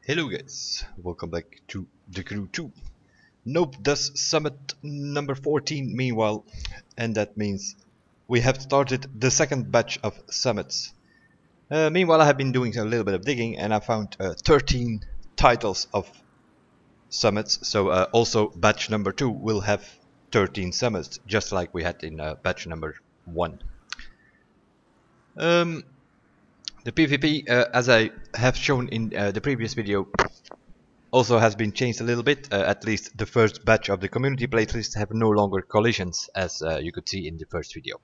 Hello guys, welcome back to the Crew 2. Noob does summit number 14 meanwhile, and that means we have started the second batch of summits. Meanwhile I have been doing a little bit of digging and I found 13 titles of summits, so also batch number 2 will have 13 summits, just like we had in batch number 1. The PvP, as I have shown in the previous video, also has been changed a little bit. At least the first batch of the community playlists have no longer collisions, as you could see in the first video.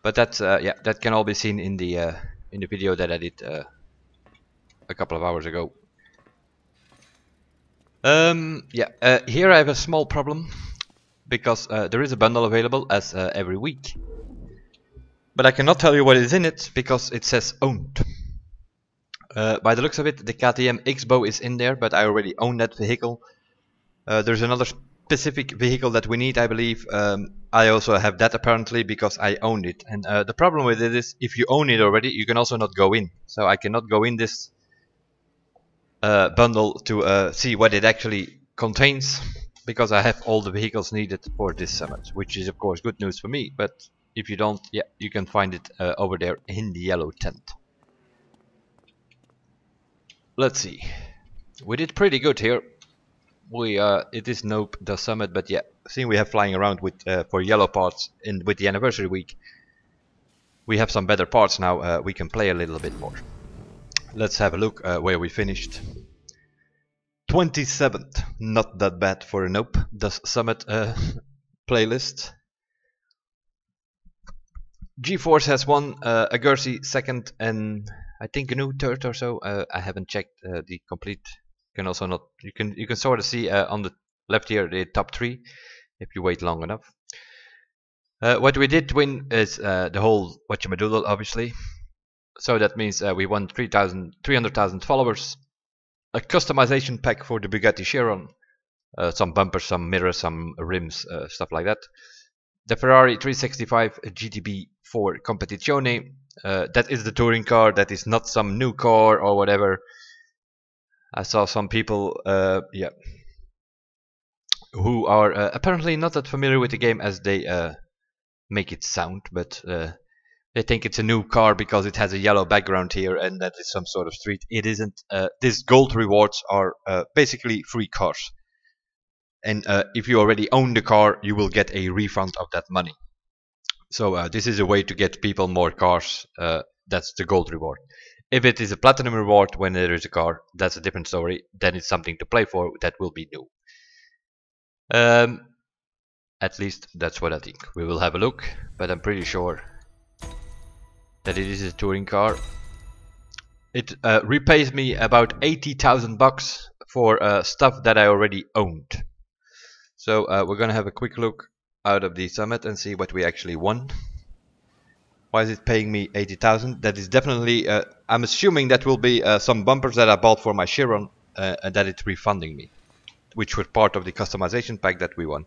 But that's yeah, that can all be seen in the video that I did a couple of hours ago. Here I have a small problem because there is a bundle available as every week. But I cannot tell you what is in it because it says owned. By the looks of it, the KTM X-Bow is in there, but I already own that vehicle. There's another specific vehicle that we need, I believe. I also have that apparently because I owned it. And the problem with it is, if you own it already, you can also not go in. So I cannot go in this bundle to see what it actually contains, because I have all the vehicles needed for this summit, which is of course good news for me. But if you don't, yeah, you can find it over there in the yellow tent. Let's see. We did pretty good here. It is Noob the summit, but yeah, seeing we have flying around with for yellow parts in with the anniversary week, we have some better parts now. We can play a little bit more. Let's have a look where we finished. 27th, not that bad for a Noob the summit playlist. G-Force has won, Agursy second, and I think a new third or so. I haven't checked the complete. You can also not. You can sort of see on the left here the top 3 if you wait long enough. What we did win is the whole whatchamadoodle, obviously. So that means we won 300,000 followers, a customization pack for the Bugatti Chiron, some bumpers, some mirrors, some rims, stuff like that. The Ferrari 365 GTB4 Competizione, that is the touring car, that is not some new car or whatever. I saw some people who are apparently not that familiar with the game as they make it sound, but they think it's a new car because it has a yellow background here and that is some sort of street. It isn't. These gold rewards are basically free cars. And if you already own the car, you will get a refund of that money. So this is a way to get people more cars. That's the gold reward. If it is a platinum reward when there is a car, that's a different story. Then it's something to play for that will be new. At least that's what I think. We will have a look, but I'm pretty sure that it is a touring car. It repays me about 80,000 bucks for stuff that I already owned. So we're gonna have a quick look out of the summit and see what we actually won. Why is it paying me 80,000? That is definitely, I'm assuming that will be some bumpers that I bought for my Chiron and that it's refunding me, which were part of the customization pack that we won.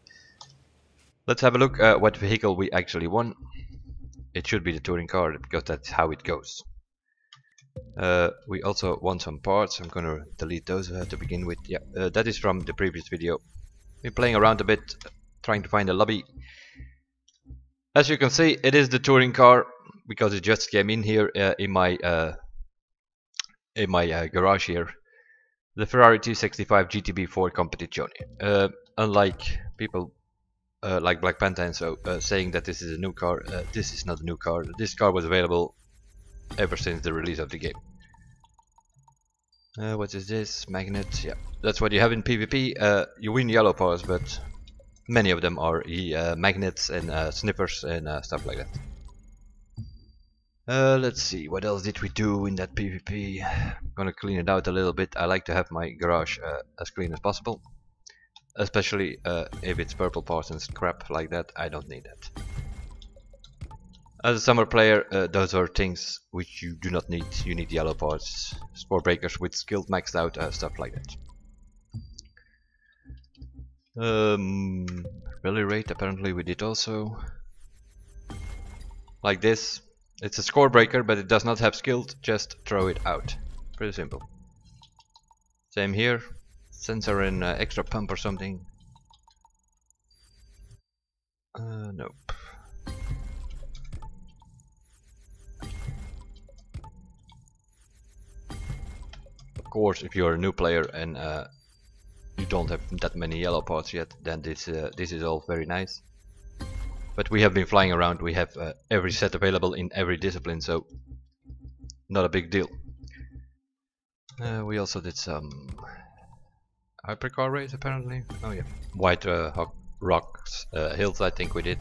Let's have a look at what vehicle we actually won. It should be the touring car because that's how it goes. We also won some parts. I'm gonna delete those to begin with. Yeah, that is from the previous video. Been playing around a bit, trying to find a lobby. As you can see, it is the touring car because it just came in here in my garage here. The Ferrari 265 GTB4 Competizione. Unlike people like Black Panther and so saying that this is a new car, this is not a new car. This car was available ever since the release of the game. What is this? Magnet. Yeah, that's what you have in PvP. You win yellow parts, but many of them are magnets and sniffers and stuff like that. Let's see, what else did we do in that PvP? I'm gonna clean it out a little bit. I like to have my garage as clean as possible, especially if it's purple parts and crap like that. I don't need that. As a summer player, those are things which you do not need. You need yellow parts, spore breakers with skilled maxed out, stuff like that. Rally rate, apparently we did also. Like this. It's a score breaker, but it does not have skilled, just throw it out. Pretty simple. Same here. Sensor and extra pump or something. Nope. Of course, if you're a new player and you don't have that many yellow parts yet, then this is all very nice. But we have been flying around. We have every set available in every discipline, so not a big deal. We also did some hypercar race apparently. Oh yeah, White Rocks Hills I think we did.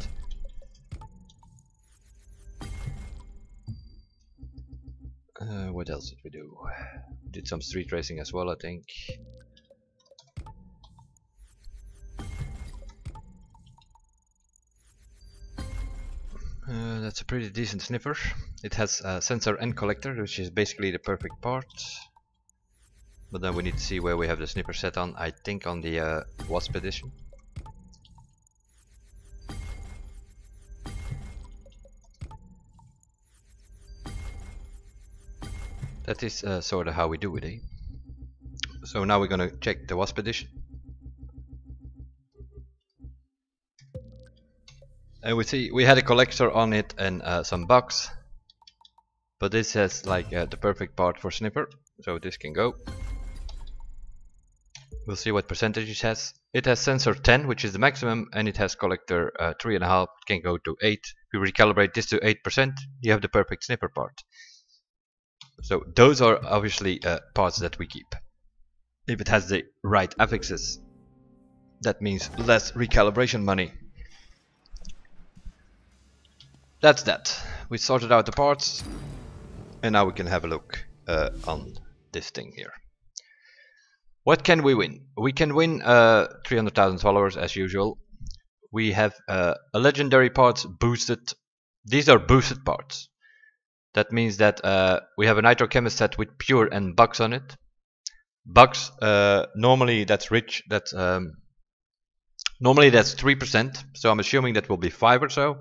What else did we do? Did some street racing as well I think. That's a pretty decent sniffer. It has a sensor and collector, which is basically the perfect part. But then we need to see where we have the sniffer set on. I think on the Wasp edition. That is sort of how we do it, eh? So now we're gonna check the Wasp edition. And we see we had a collector on it and some bugs. But this has like the perfect part for sniffer, so this can go. We'll see what percentage it has. It has sensor 10, which is the maximum, and it has collector 3.5, can go to 8. If you recalibrate this to 8%, you have the perfect sniffer part. So those are obviously parts that we keep. If it has the right affixes, that means less recalibration money. That's that. We sorted out the parts, and now we can have a look on this thing here. What can we win? We can win 300,000 followers as usual. We have a legendary parts boosted. These are boosted parts. That means that we have a nitro chemist set with pure and bugs on it. Bugs, normally that's rich. That's normally that's 3%. So I'm assuming that will be 5 or so.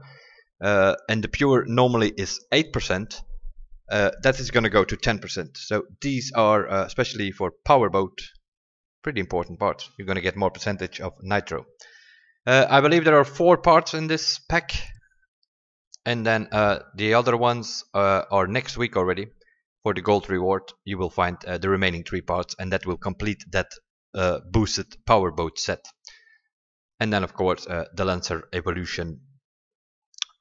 And the pure normally is 8%. That is going to go to 10%. So these are especially for powerboat pretty important parts. You're going to get more percentage of nitro. I believe there are 4 parts in this pack. And then the other ones are next week already. For the gold reward you will find the remaining 3 parts, and that will complete that boosted powerboat set. And then of course the Lancer Evolution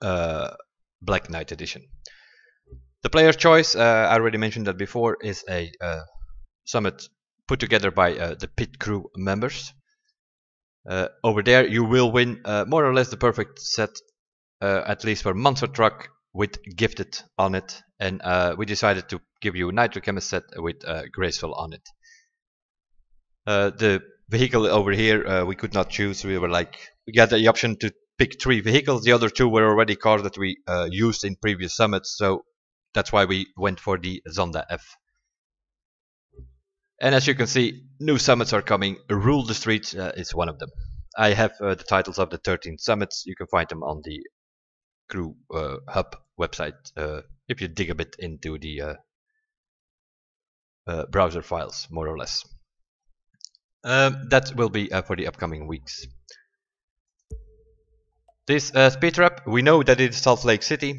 Black Knight edition. The player's choice, I already mentioned that before, is a summit put together by the pit crew members. Over there you will win more or less the perfect set, at least for monster truck with gifted on it, and we decided to give you a nitro chemist set with graceful on it. The vehicle over here we could not choose. We were like, we got the option to pick 3 vehicles. The other 2 were already cars that we used in previous summits, so that's why we went for the Zonda F. And as you can see, new summits are coming. Rule the Streets is one of them. I have the titles of the 13 summits. You can find them on the Crew Hub website if you dig a bit into the browser files, more or less. That will be for the upcoming weeks. This speed trap, we know that it is Salt Lake City.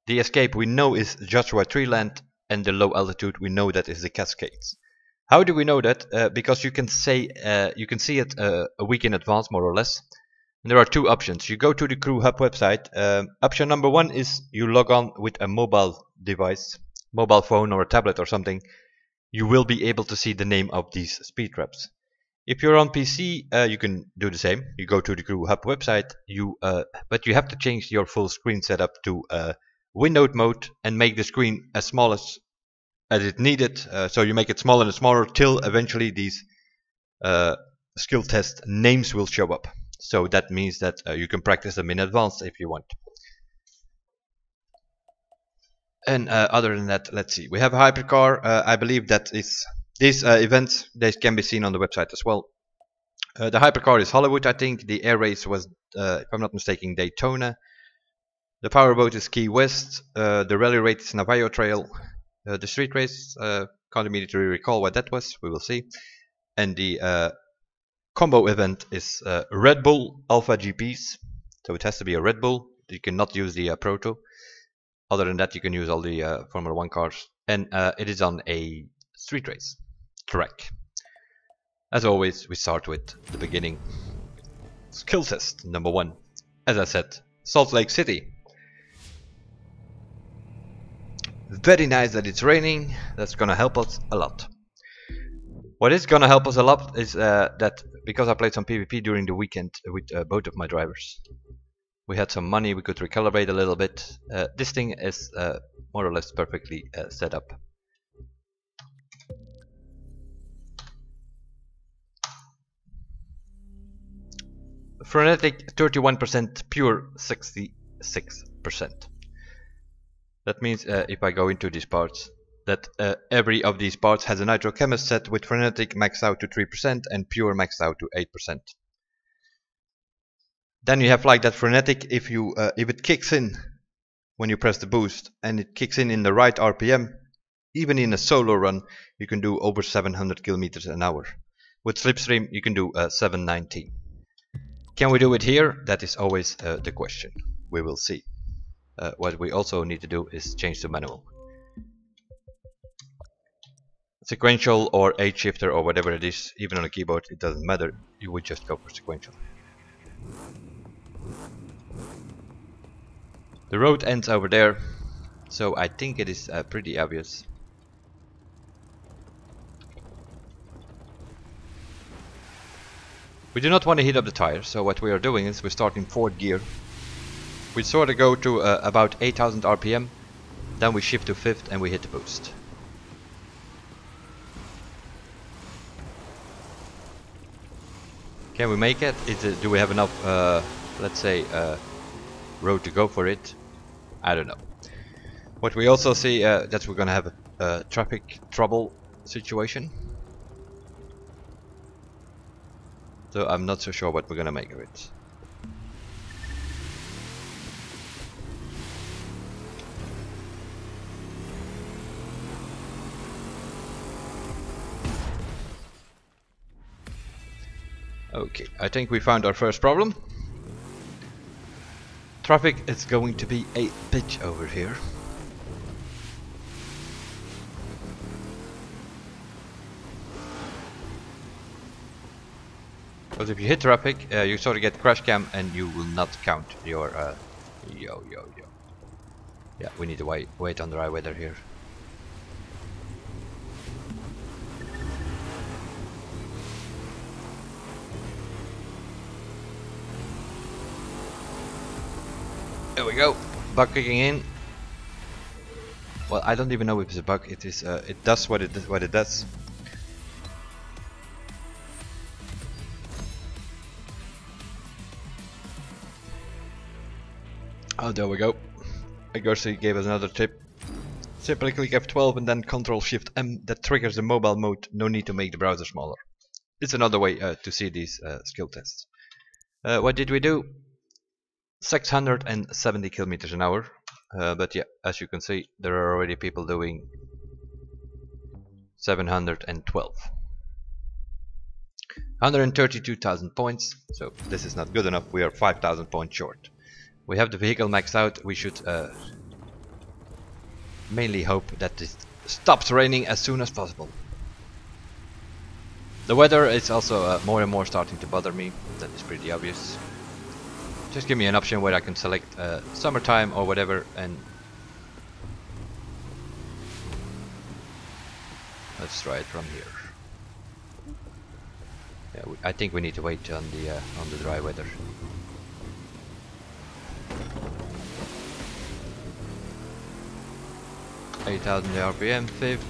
The escape we know is Joshua Treeland, and the low altitude we know that is the Cascades. How do we know that? Because you can see it a week in advance, more or less. And there are 2 options. You go to the Crew Hub website. Option number 1 is you log on with a mobile device, mobile phone or a tablet or something. You will be able to see the name of these speed traps. If you're on PC, you can do the same. You go to the Crew Hub website, but you have to change your full screen setup to windowed mode and make the screen as small as it needed. So you make it smaller and smaller till eventually these skill test names will show up. So that means that you can practice them in advance if you want. And other than that, let's see. We have a hypercar. I believe that is these events. They can be seen on the website as well. The hypercar is Hollywood, I think. The air race was, if I'm not mistaken, Daytona. The powerboat is Key West. The rally race is Navajo Trail. The street race, can't immediately recall what that was. We will see. And the combo event is Red Bull Alpha GPs. So it has to be a Red Bull. You cannot use the Proto. Other than that, you can use all the Formula 1 cars. And it is on a street race track. As always, we start with the beginning. Skill test number 1. As I said, Salt Lake City. Very nice that it's raining. That's gonna help us a lot. What is gonna help us a lot is that because I played some PvP during the weekend with both of my drivers, we had some money, we could recalibrate a little bit. This thing is more or less perfectly set up. Frenetic 31%, pure 66%. That means if I go into these parts, that every of these parts has a nitrochemist set with frenetic maxed out to 3% and pure maxed out to 8%. Then you have like that frenetic if it kicks in when you press the boost and it kicks in the right RPM, even in a solo run you can do over 700 kilometers an hour. With slipstream you can do 790. Can we do it here? That is always the question. We will see. What we also need to do is change to manual. Sequential or 8-shifter or whatever it is, even on a keyboard, it doesn't matter. You would just go for sequential. The road ends over there, so I think it is pretty obvious. We do not want to heat up the tires, so what we are doing is we start in 4th gear. We sort of go to about 8000 RPM, then we shift to 5th and we hit the boost. Can we make it? Do we have enough, let's say, road to go for it? I don't know. What we also see that we're gonna have a traffic trouble situation. So I'm not so sure what we're gonna make of it. Okay, I think we found our first problem. Traffic is going to be a bitch over here. Because if you hit traffic, you sort of get crash cam and you will not count your yo. Yeah, we need to wait on the right weather here. There we go. Bug kicking in. Well, I don't even know if it's a bug. It is. It does what it does. Oh, there we go. Agorsy gave us another tip. Simply click F12 and then Ctrl Shift M. That triggers the mobile mode. No need to make the browser smaller. It's another way to see these skill tests. What did we do? 670 kilometers an hour. But yeah, as you can see, there are already people doing 712. 132,000 points. So this is not good enough. We are 5,000 points short. We have the vehicle maxed out. We should mainly hope that it stops raining as soon as possible. The weather is also more and more starting to bother me. That is pretty obvious. Just give me an option where I can select summertime or whatever, and let's try it from here. Yeah, I think we need to wait on the dry weather. $8,000 RPM, 5th.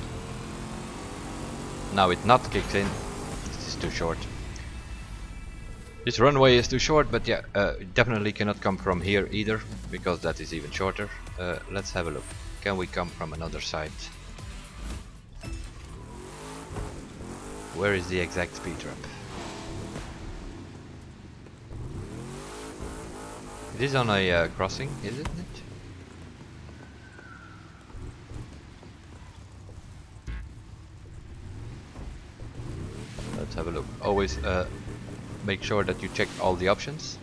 Now it not kicks in. This is too short. This runway is too short, but yeah, it definitely cannot come from here either, because that is even shorter. Let's have a look. Can we come from another side? Where is the exact speed ramp? It is on a crossing, isn't it? Let's have a look. Always make sure that you check all the options.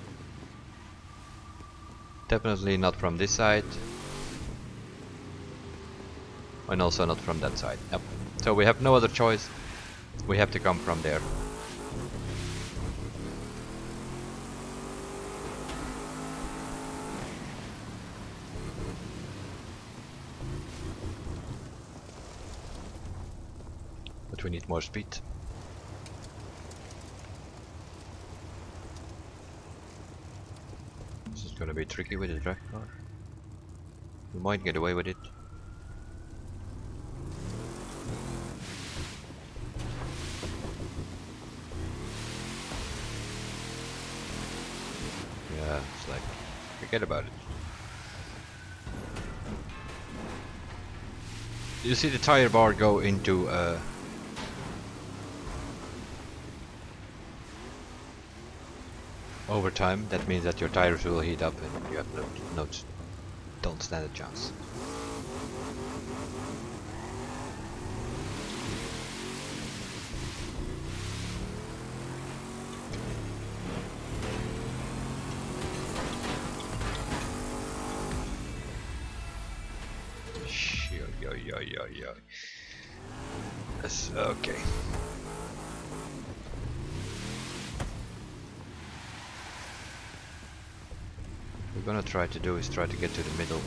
Definitely not from this side. And also not from that side. Yep. So we have no other choice. We have to come from there. But we need more speed. This is gonna be tricky with the drag car. We might get away with it. Yeah, it's like, forget about it. You see the tire bar go into overtime. That means that your tires will heat up and you have don't stand a chance. Yes, okay. What we're gonna try to do is try to get to the middle.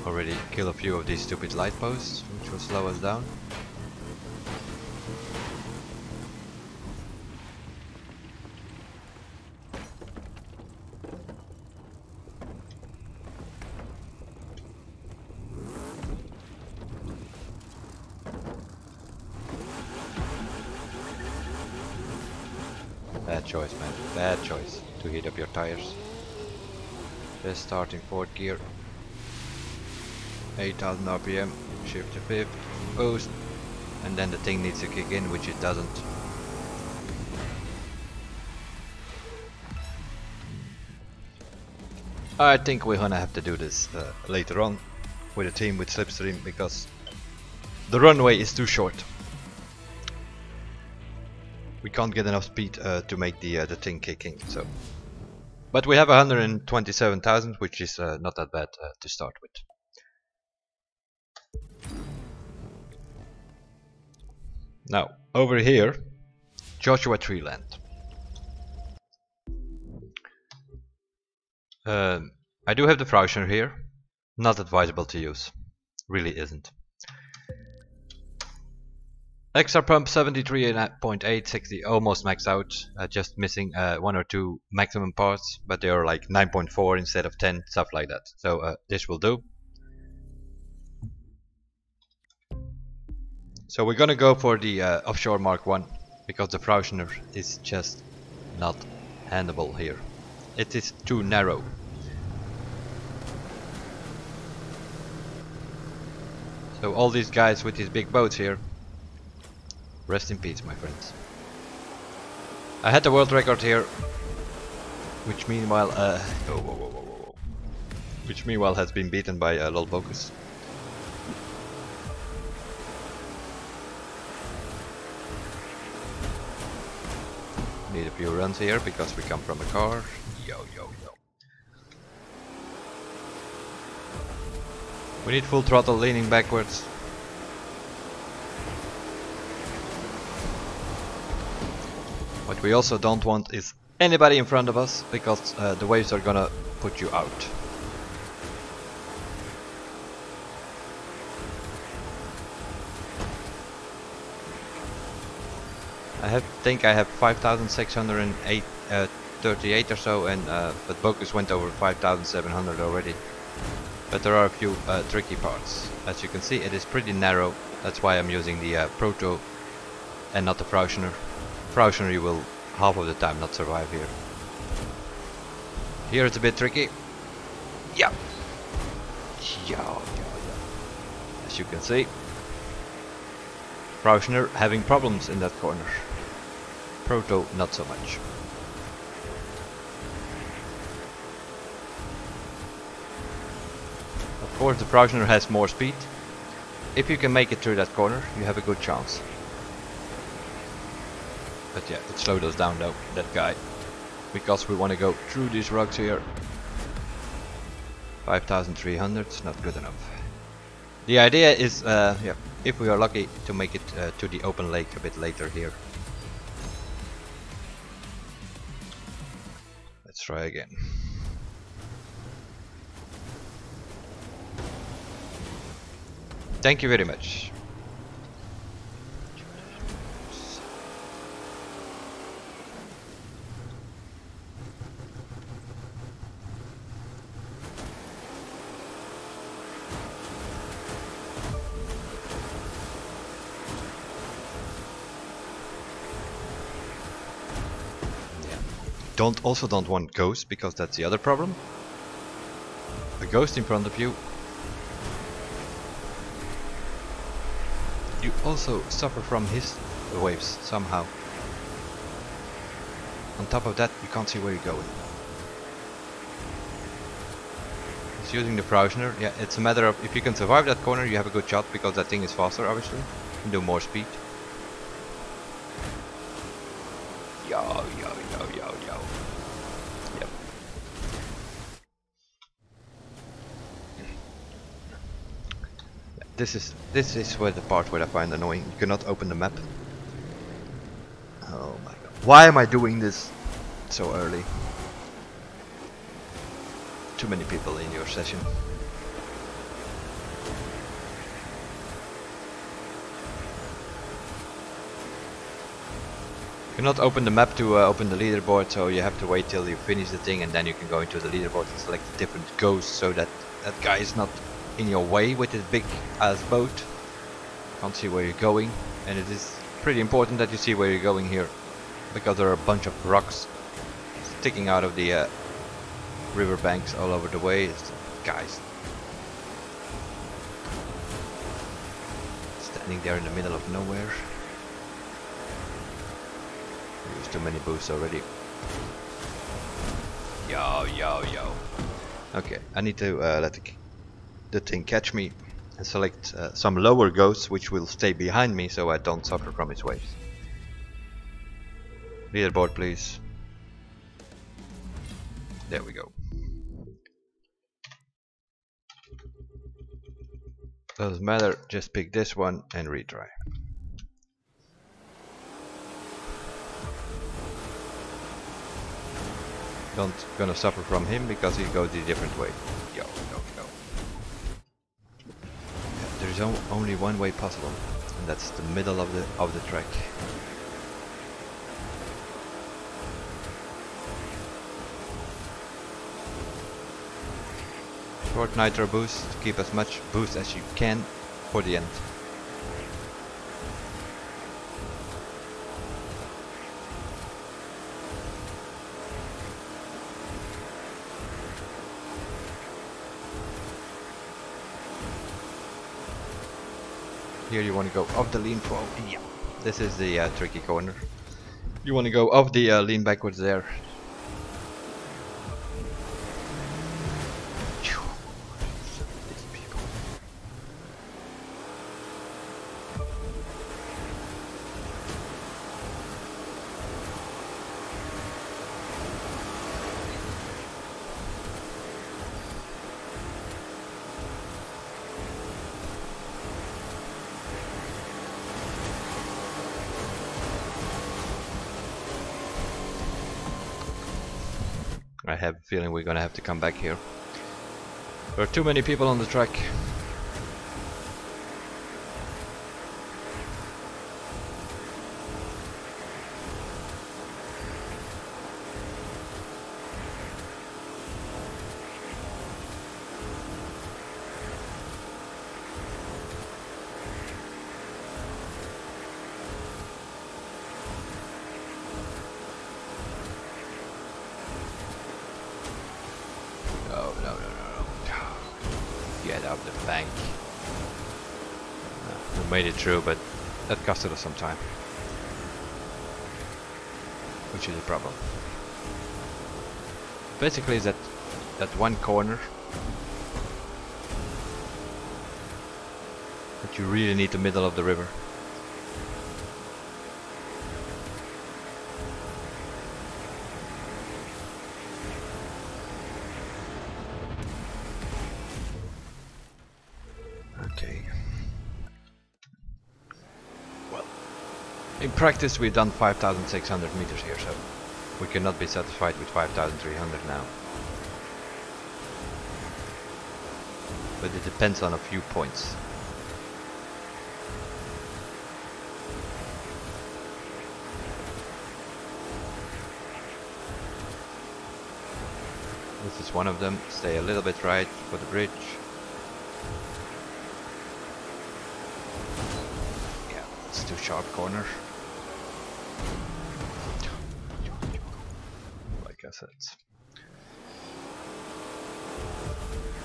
Already kill a few of these stupid light posts, which will slow us down. Bad choice, man. Bad choice to heat up your tires. Just start in 4th gear. 8000 RPM. Shift to 5th. Boost. And then the thing needs to kick in, which it doesn't. I think we're gonna have to do this later on with a team with slipstream because the runway is too short. We can't get enough speed to make the thing kick in. So, but we have 127,000, which is not that bad to start with. Now over here, Joshua Treeland. I do have the Frauscher here. Not advisable to use. Really isn't. Extra pump 73.8, 60, almost maxed out. Just missing 1 or 2 maximum parts, but they are like 9.4 instead of 10, stuff like that. So this will do. So we're gonna go for the offshore Mark 1 because the Frauscher is just not handleable here. It is too narrow. So all these guys with these big boats here, rest in peace, my friends. I had the world record here, which meanwhile, has been beaten by LOL Focus. Need a few runs here because we come from a car. Yo. We need full throttle, leaning backwards. What we also don't want is anybody in front of us, because the waves are gonna put you out. I think I have 5,638 or so, and but Focus went over 5,700 already. But there are a few tricky parts. As you can see, it is pretty narrow. That's why I'm using the Proto and not the Frauscher. Frauscher you will half of the time not survive here. Here it's a bit tricky. Yeah. As you can see, Frauscher having problems in that corner. Proto not so much. Of course the Frauscher has more speed. If you can make it through that corner, you have a good chance. But yeah, it slowed us down though, that guy. Because we want to go through these rocks here. 5,300, it's not good enough. The idea is, yeah, if we are lucky, to make it to the open lake a bit later here. Let's try again. Thank you very much. Don't want ghosts, because that's the other problem. A ghost in front of you. You also suffer from his waves somehow. On top of that, you can't see where you're going. He's using the Frausener. Yeah, it's a matter of if you can survive that corner, you have a good shot, because that thing is faster, obviously. You can do more speed. Yo, yo, yo, yo, yo. Yep. Yeah, this is where the part where I find annoying. You cannot open the map. Oh my god. Why am I doing this so early? Too many people in your session. You cannot open the map to open the leaderboard, so you have to wait till you finish the thing and then you can go into the leaderboard and select different ghosts so that that guy is not in your way with his big ass boat. Can't see where you're going, and it is pretty important that you see where you're going here, because there are a bunch of rocks sticking out of the river banks all over the way. Guys standing there in the middle of nowhere. Used too many boosts already. Yo, yo, yo. Okay, I need to let the thing catch me and select some lower ghosts which will stay behind me so I don't suffer from its waves. Leaderboard, please. There we go. Doesn't matter, just pick this one and retry. Don't gonna suffer from him because he goes the different way. Yo, yo, yo. Yeah, there's only one way possible, and that's the middle of the track. Short nitro boost, keep as much boost as you can for the end. Here you want to go off the lean forward. Yeah, this is the tricky corner. You want to go off the lean backwards there. I have a feeling we're gonna have to come back here. There are too many people on the track. Get out the bank. We made it through, but that costed us some time, which is a problem. Basically, that one corner that you really need the middle of the river. In practice we've done 5,600 meters here, so we cannot be satisfied with 5,300 now. But it depends on a few points. This is one of them. Stay a little bit right for the bridge. Yeah, it's too sharp corner. Like I said,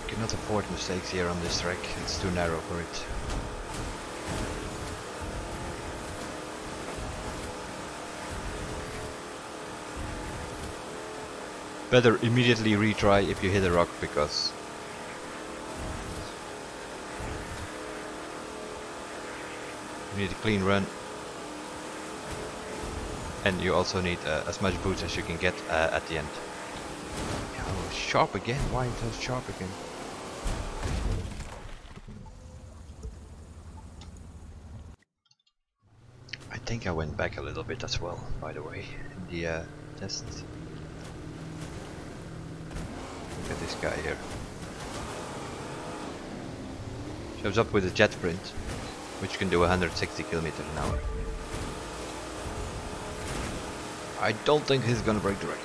cannot afford mistakes here on this track. It's too narrow for it. Better immediately retry if you hit a rock, because you need a clean run, and you also need as much boost as you can get at the end. Oh, sharp again? Why so sharp again? I think I went back a little bit as well, by the way, in the test. Look at this guy here. Shows up with a jet sprint, which can do 160 kilometers an hour. I don't think he's gonna break the record.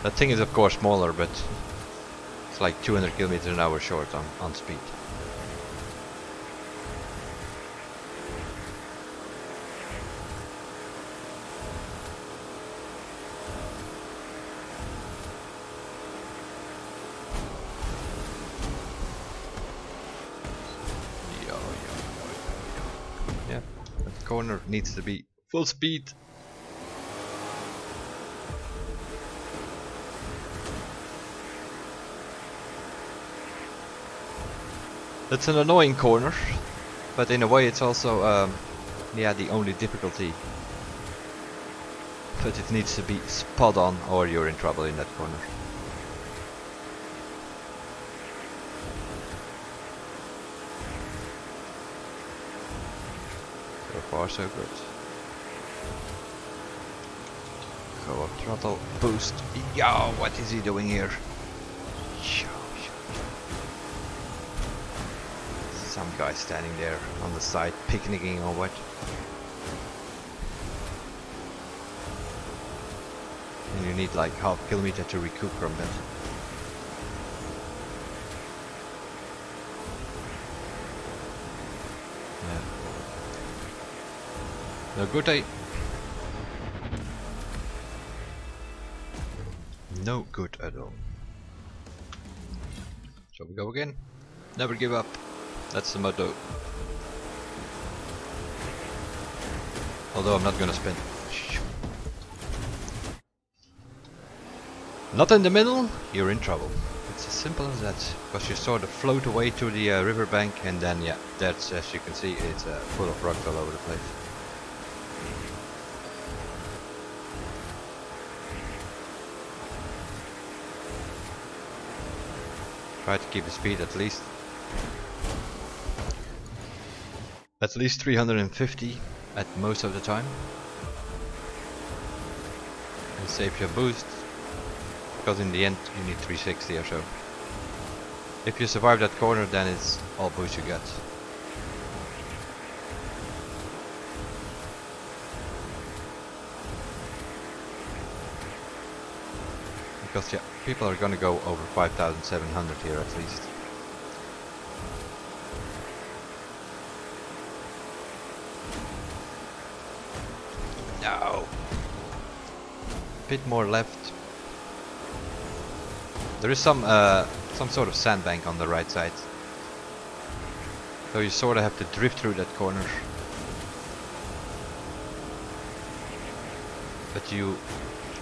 That thing is of course smaller, but it's like 200 kilometers an hour short on speed. Yeah, that corner needs to be full speed. That's an annoying corner, but in a way it's also yeah, the only difficulty. But it needs to be spot on or you're in trouble in that corner. So far so good. Go up throttle, boost. Yo, what is he doing here? Some guy standing there on the side picnicking or what. And you need like half kilometer to recoup from that. Yeah. No good, eh? No good at all. Shall we go again? Never give up. That's the motto. Although I'm not gonna spin. Not in the middle, you're in trouble. It's as simple as that. Because you sort of float away to the riverbank, and then yeah, that's, as you can see, it's full of rocks all over the place. Try to keep the speed at least 350 at most of the time, and save your boost, because in the end you need 360 or so. If you survive that corner, then it's all boost you get. Because yeah, people are gonna go over 5,700 here at least. No. Bit more left. There is some sort of sandbank on the right side, so you sort of have to drift through that corner. But you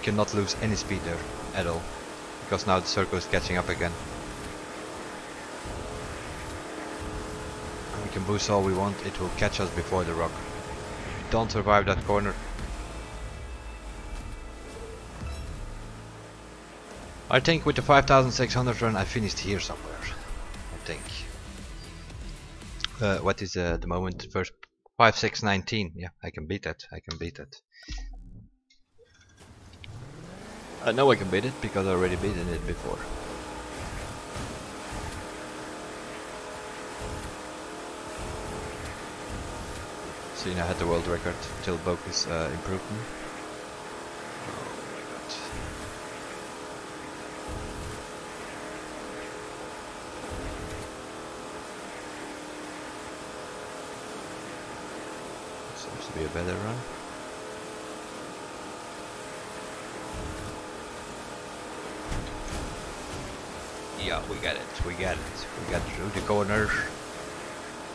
cannot lose any speed there at all, because now the circle is catching up again. And we can boost all we want, it will catch us before the rock. If you don't survive that corner, I think with the 5,600 run I finished here somewhere. I think. What is the moment? First 5:6:19. Yeah, I can beat that. I can beat that. I know I can beat it because I already beaten it before. See, I had the world record till Bokus improved me. Oh my god. Seems to be a better run. Yeah, we got it, we got it. We got through the corner.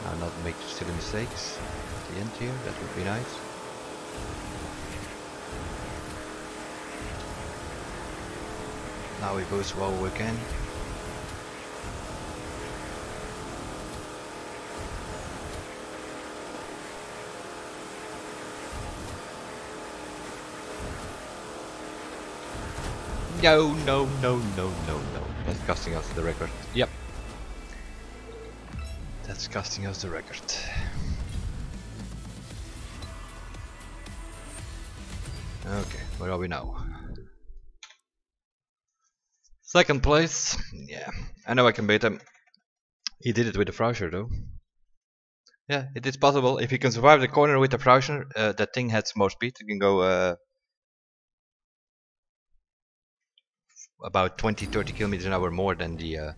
Now not make silly mistakes at the end here, that would be nice. Now we boost while we can. No, no, no, no, no, no. That's costing us the record. Yep. That's costing us the record. Okay, where are we now? Second place. Yeah, I know I can beat him. He did it with the Frauscher though. Yeah, it is possible. If you can survive the corner with the Frauscher, that thing has more speed. You can go about 20-30 kilometers an hour more than the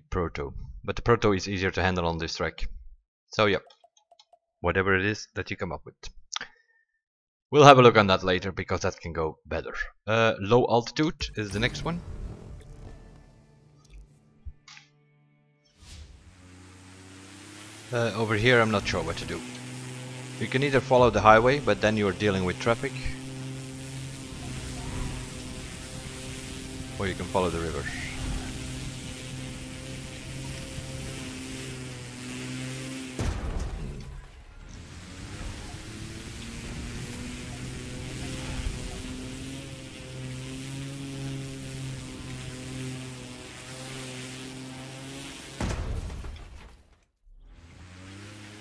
Proto. But the Proto is easier to handle on this track. So yeah, whatever it is that you come up with. We'll have a look on that later because that can go better. Low altitude is the next one. Over here I'm not sure what to do. You can either follow the highway, but then you're dealing with traffic. Or you can follow the river.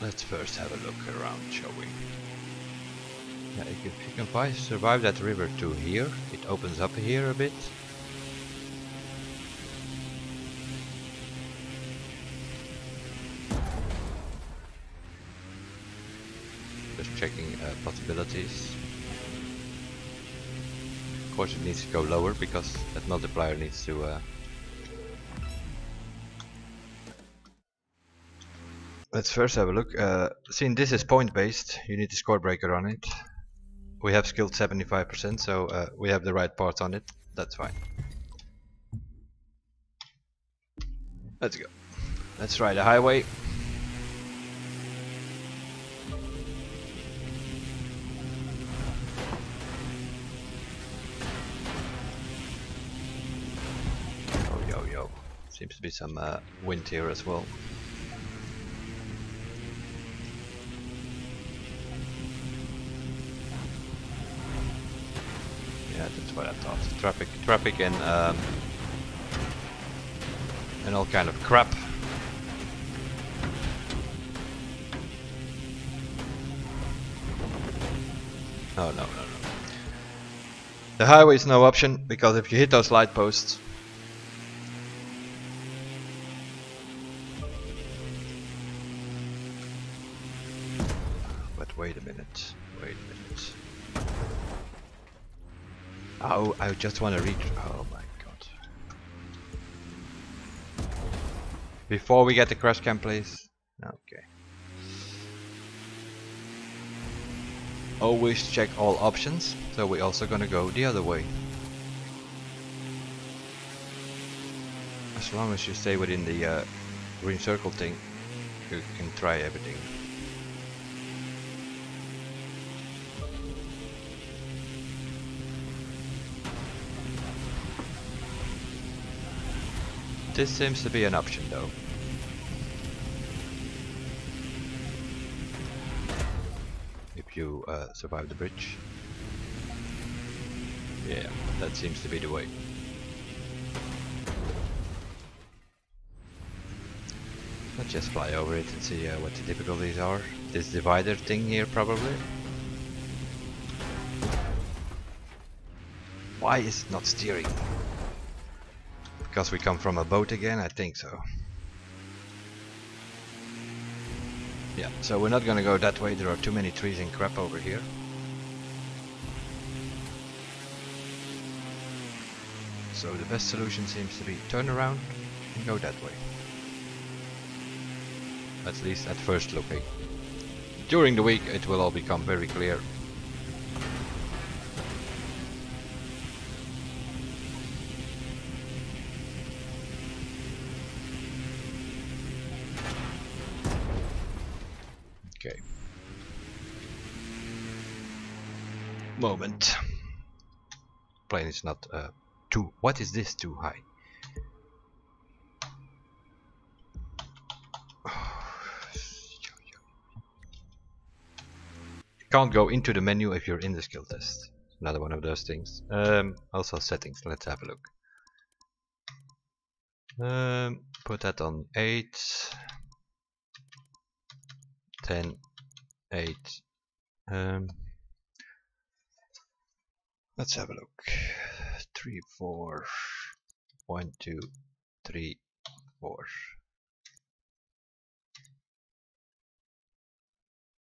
Let's first have a look around, shall we? Yeah, if you can survive that river to here, it opens up here a bit. Just checking possibilities. Of course it needs to go lower because that multiplier needs to... Let's first have a look. Seeing this is point based, you need a score breaker on it. We have skilled 75%, so we have the right parts on it. That's fine. Let's go. Let's try the highway. Oh, yo, yo. Seems to be some wind here as well. Yeah, that's what I thought. Traffic and all kind of crap. Oh no. The highway is no option because if you hit those light posts, but wait a minute. Oh, I just want to reach. Oh my god. Before we get the crash cam, please. Okay. Always check all options. So we're also gonna go the other way. As long as you stay within the green circle thing, you can try everything. This seems to be an option though. If you survive the bridge. Yeah, that seems to be the way. just fly over it and see what the difficulties are. This divider thing here probably. Why is it not steering? Because we come from a boat again? I think so. Yeah, so we're not gonna go that way, there are too many trees and crap over here. So the best solution seems to be turn around and go that way. At least at first looking. During the week it will all become very clear. Okay. Moment. Plane is not too. What is this too high? You can't go into the menu if you're in the skill test. Another one of those things. Also settings. Let's have a look. Put that on 8, 10, 8. Let's have a look. 3, 4. 1, 2, 3, 4.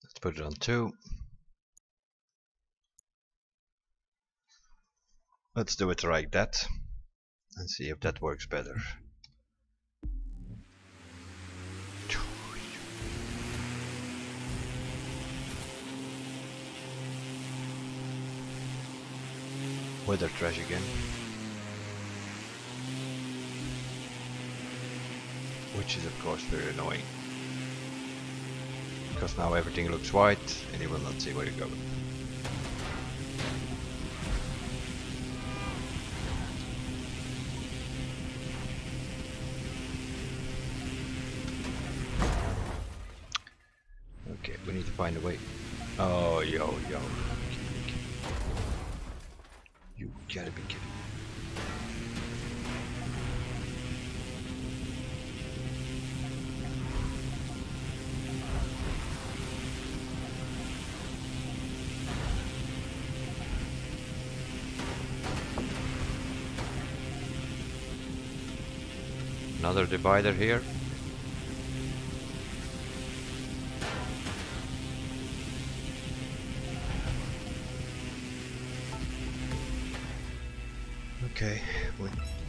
Let's put it on 2. Let's do it like that and see if that works better. Weather trash again. Which is of course very annoying. Because now everything looks white and you will not see where you're going. Okay, we need to find a way. Oh, yo. You gotta be kidding. Another divider here. Okay,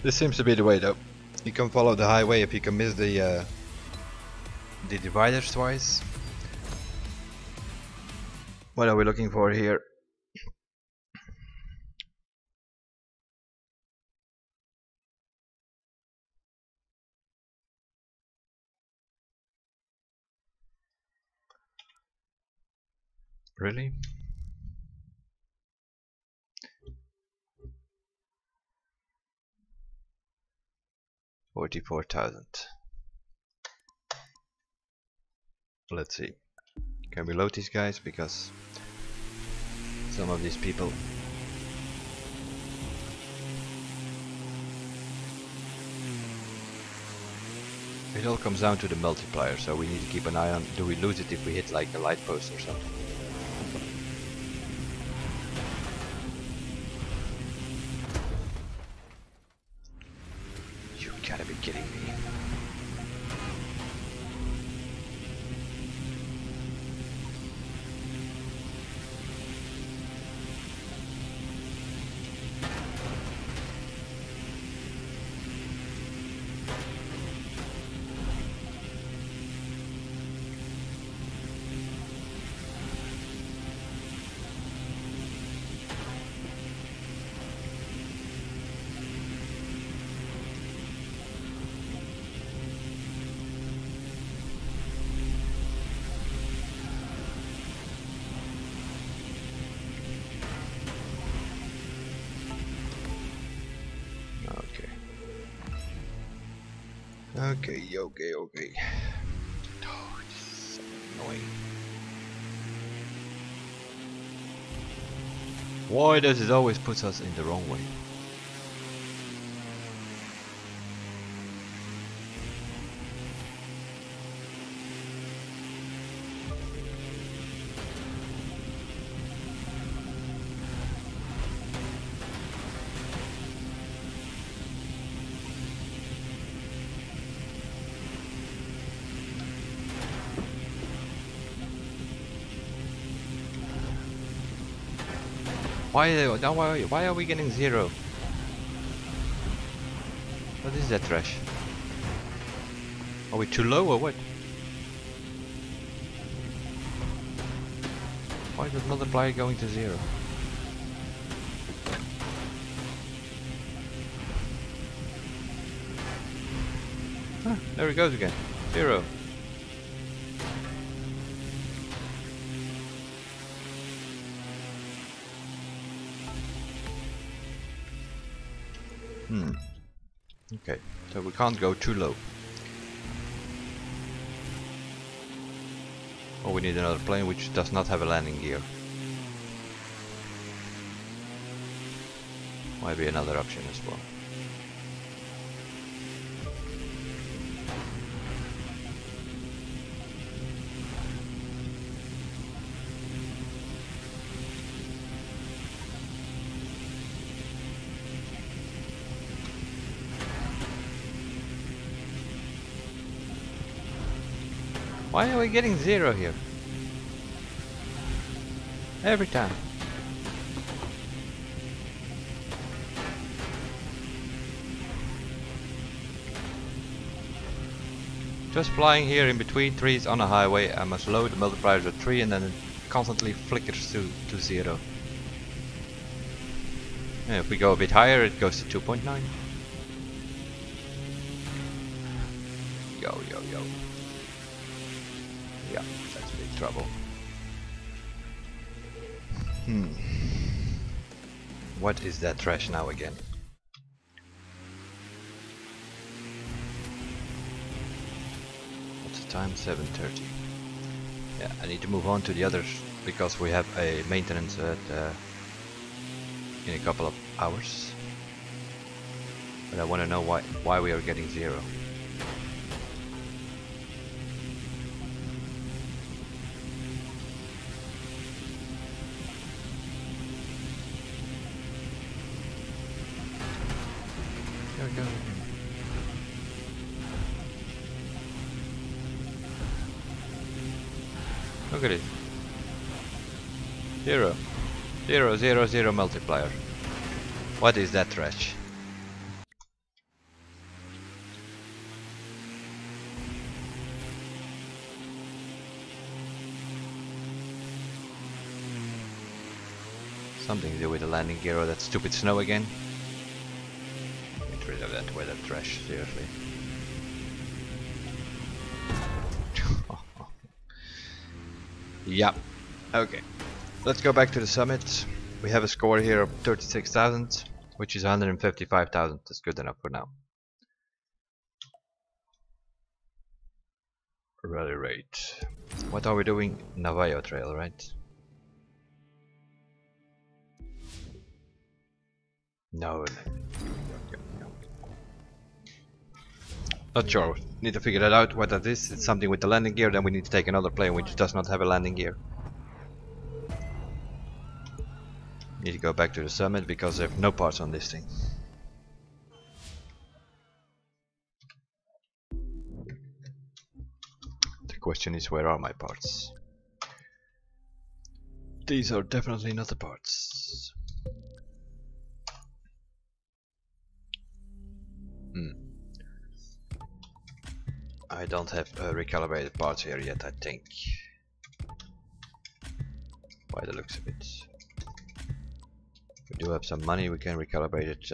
this seems to be the way though. You can follow the highway if you can miss the dividers twice. What are we looking for here? Really? $44,000. Let's see. Can we load these guys? Because some of these people. It all comes down to the multiplier, so we need to keep an eye on. Do we lose it if we hit like a light post or something? You gotta be kidding me. Okay. Oh, this is so annoying. Why does it always put us in the wrong way? Why are we getting 0? What is that trash? Are we too low or what? Why is the multiplier going to 0? Huh, there it goes again. 0. Okay, so we can't go too low. Or we need another plane which does not have a landing gear. Might be another option as well. Why are we getting 0 here? Every time. Just flying here in between trees on a highway, I must load the multipliers at 3 and then it constantly flickers to 0. And if we go a bit higher it goes to 2.9. Yo. Yeah, that's big trouble. What is that trash now again? What's the time? 7:30. Yeah, I need to move on to the others because we have a maintenance at in a couple of hours. But I want to know why we are getting 0. Go. Look at it. 0. 0, 0, 0 multiplier. What is that trash? Something to do with the landing gear or that stupid snow again. Get rid of that weather trash, seriously. Yeah, okay. Let's go back to the summit. We have a score here of 36,000, which is 155,000. That's good enough for now. Rally rate. What are we doing? Navajo Trail, right? No. Not sure. Need to figure that out what that is. It's something with the landing gear, then we need to take another plane which does not have a landing gear. Need to go back to the summit because I have no parts on this thing. The question is, where are my parts? These are definitely not the parts. I don't have recalibrated parts here yet, I think. By the looks of it. We do have some money, we can recalibrate it.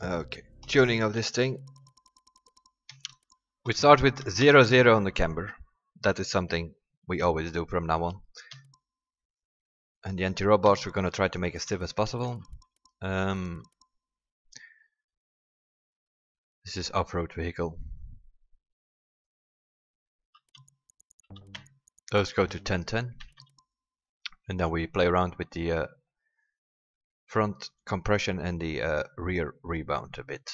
Okay, tuning of this thing. We start with 0, 0 on the camber. That is something we always do from now on. And the anti-robots we're going to try to make as stiff as possible. This is off-road vehicle. Those go to 1010. And then we play around with the front compression and the rear rebound a bit.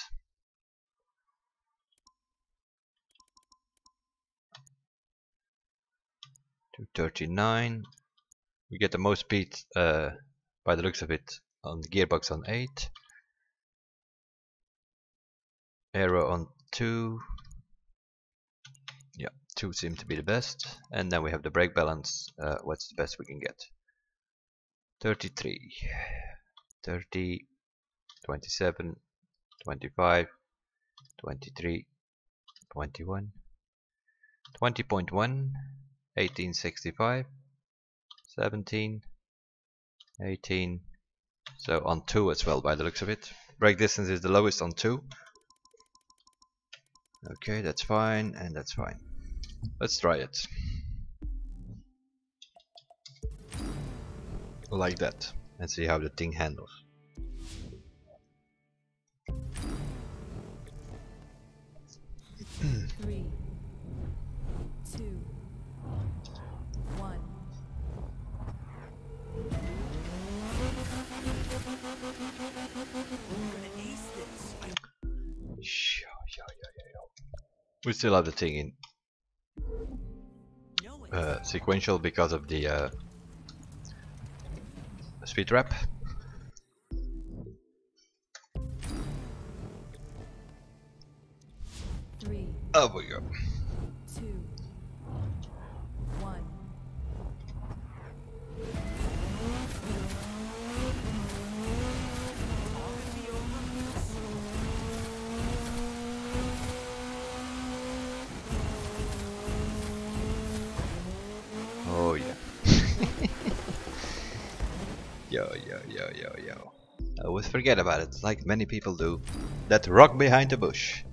To 39. We get the most speed by the looks of it on the gearbox on 8. Aero on 2. Yeah, 2 seems to be the best. And then we have the brake balance. What's the best we can get? 33, 30, 27, 25, 23, 21, 20.1, 1865, 17, 18. So on 2 as well by the looks of it. Brake distance is the lowest on 2. Okay, that's fine, and that's fine. Let's try it. Like that, and see how the thing handles. Three, two, one. We still have the thing in sequential because of the speed wrap. Three, Oh we go. 2, 1. Oh yeah. Yo. I always forget about it, like many people do. That rock behind the bush.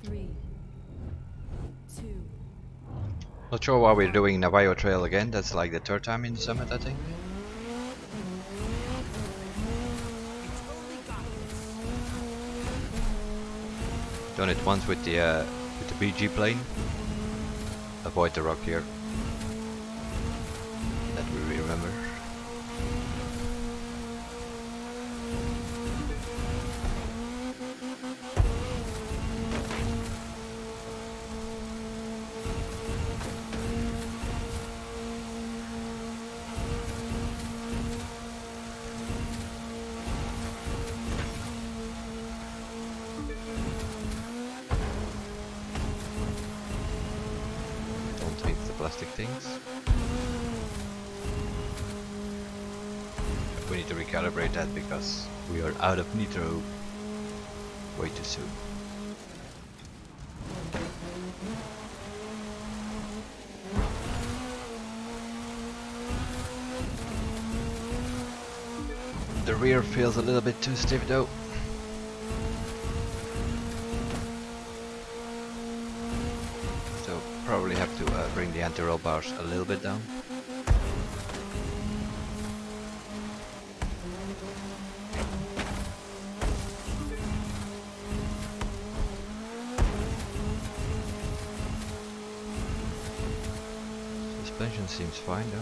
3, 2. Not sure why we're doing Navajo Trail again. That's like the 3rd time in the summit, I think. Done it once with the BG plane. Avoid the rock here. That we remember. Don't hit the plastic things. We need to recalibrate that because we are out of nitro way too soon. The rear feels a little bit too stiff though. So probably have to bring the anti-roll bars a little bit down. Suspension seems fine though.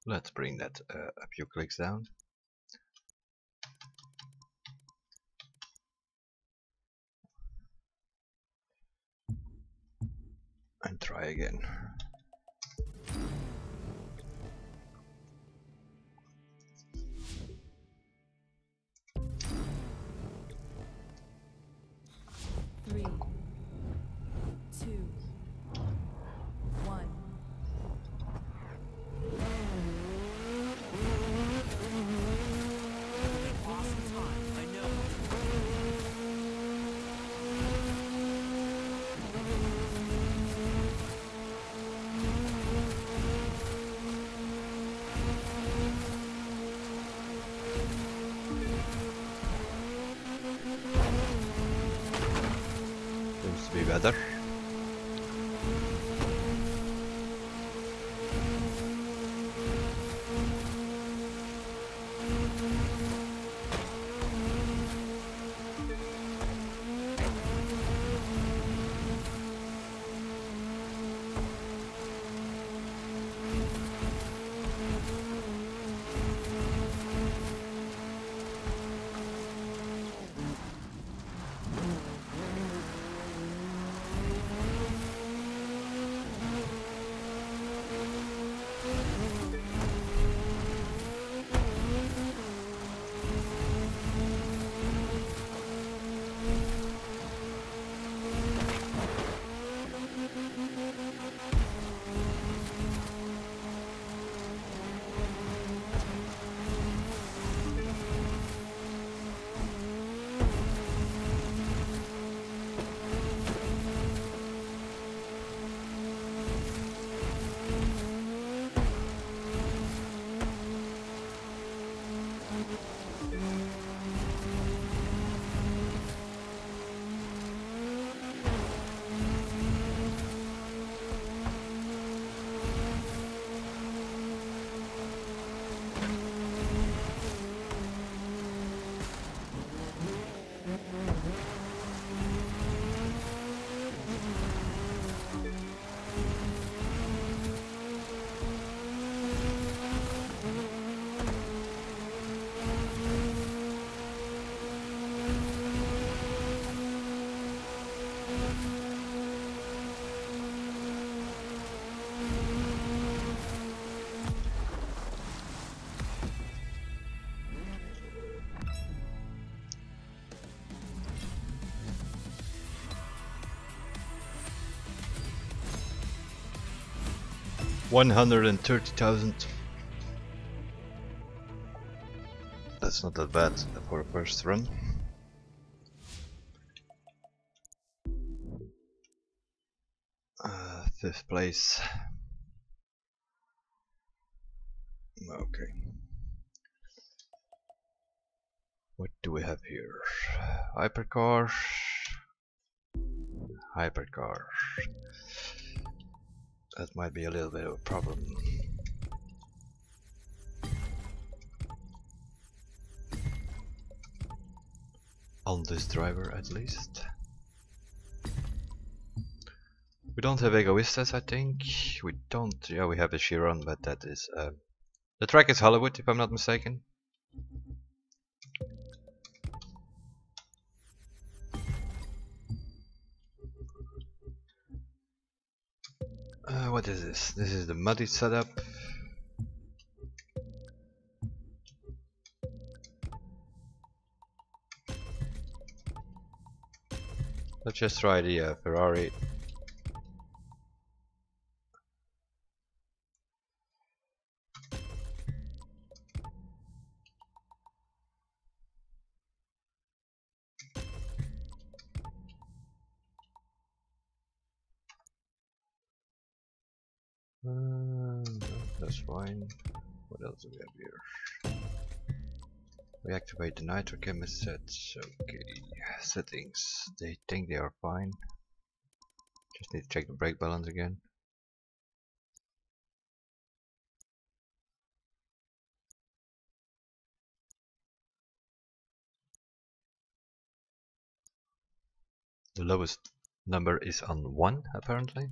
Let's bring that a few clicks down. try again. Three, two, one. Awesome time, I know. Seems to be better. $130,000. That's not that bad for a first run. Fifth place. Okay. What do we have here? Hypercar. Hypercar. That might be a little bit of a problem. On this driver at least. We don't have Egoistas, I think. We don't. Yeah, we have a Chiron, but that is. The track is Hollywood, if I'm not mistaken. What is this? This is the muddy setup. Let's just try the Ferrari. That's fine. What else do we have here? We activate the nitro chemist sets. Okay, settings. They think they are fine. Just need to check the brake balance again. The lowest number is on 1 apparently.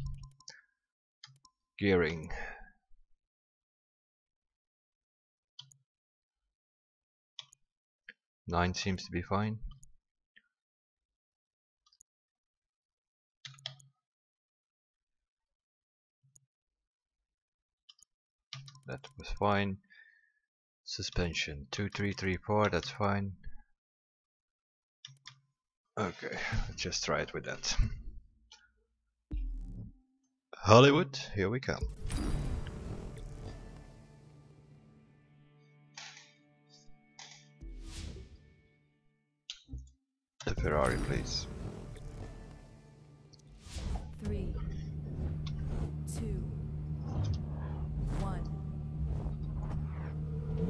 Gearing. Nine seems to be fine. that was fine. Suspension 2, 3, 3, 4, that's fine. Okay, let's just try it with that. Hollywood, here we come. The Ferrari, please. 3, 2, 1. Win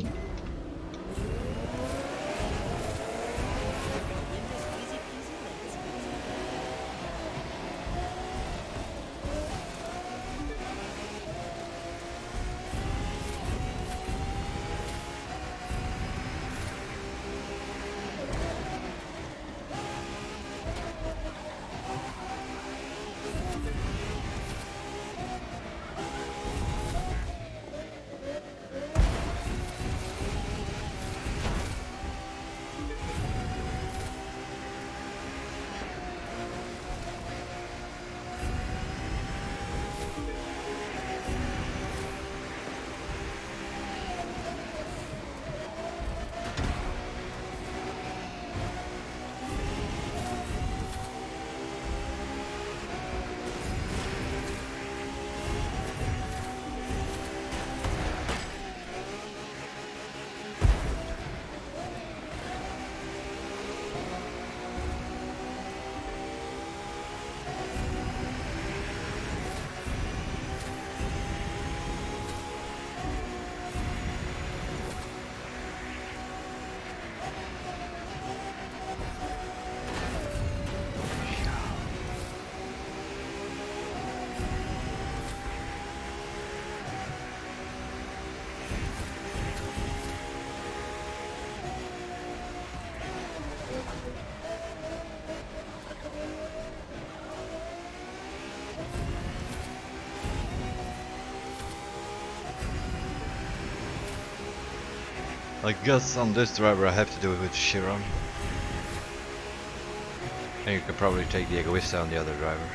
this easy peasy lemon squeezy. I guess on this driver I have to do it with Chiron. And you could probably take the Egoista on the other driver.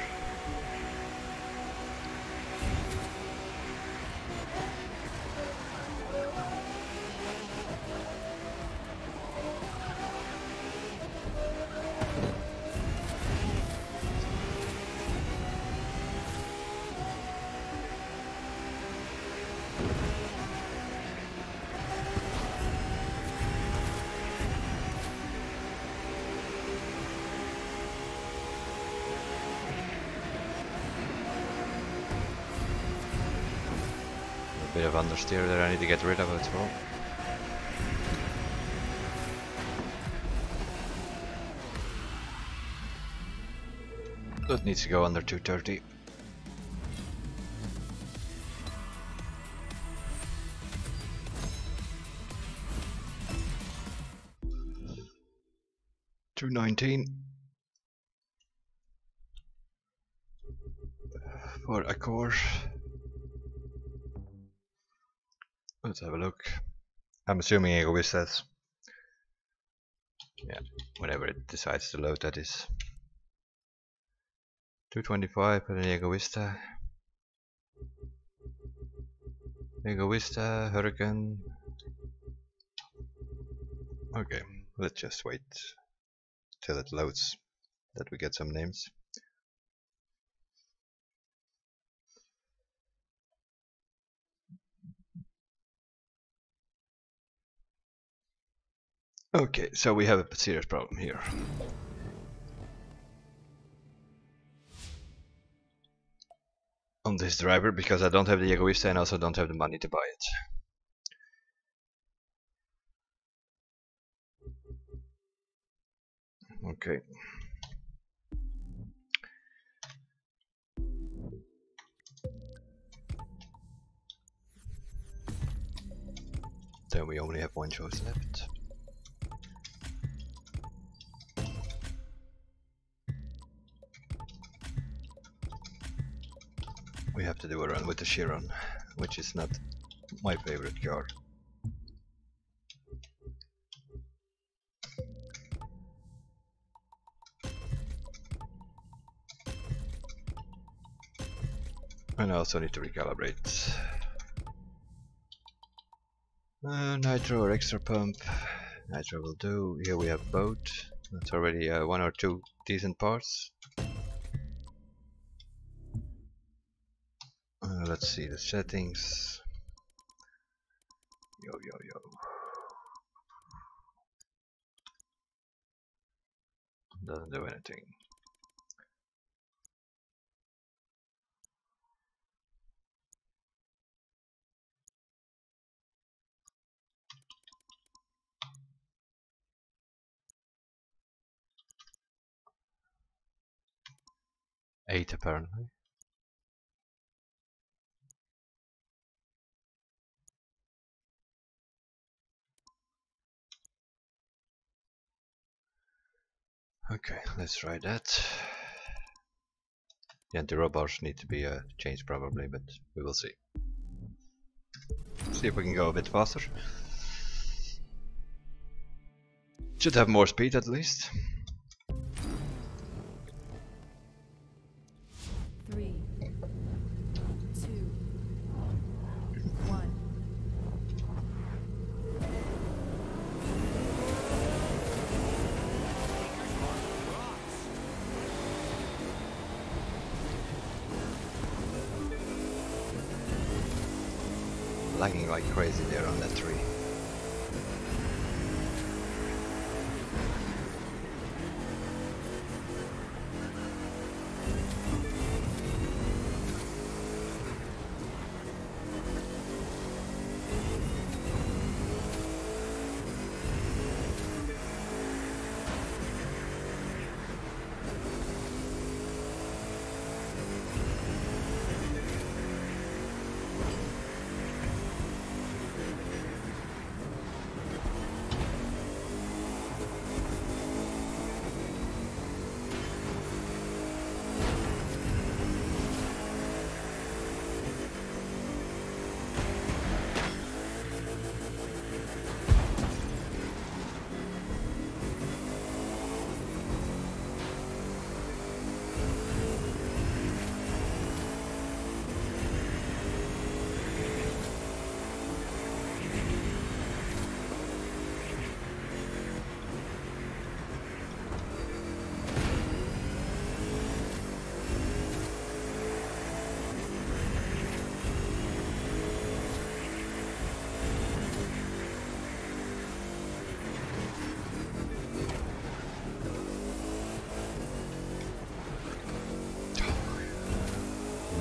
Bit of understeer that I need to get rid of as well. That needs to go under 230. $219 for a course. Let's have a look. I'm assuming Egoistas. Yeah, whenever it decides to load, that is. 225 for an Egoista. Egoista, Hurricane. Okay, let's just wait till it loads, that we get some names. Okay, so we have a serious problem here. On this driver, because I don't have the Egoista and also don't have the money to buy it. Okay. Then we only have one choice left. We have to do a run with the Chiron, which is not my favorite car. And I also need to recalibrate. Nitro or extra pump. Nitro will do. Here we have boat. That's already one or two decent parts. Let's see the settings. Yo. Doesn't do anything. Eight apparently. Okay, let's try that. The anti-roll bars need to be changed probably, but we will see. See if we can go a bit faster. Should have more speed at least. 3, 2, 1. Lagging like crazy there on that tree.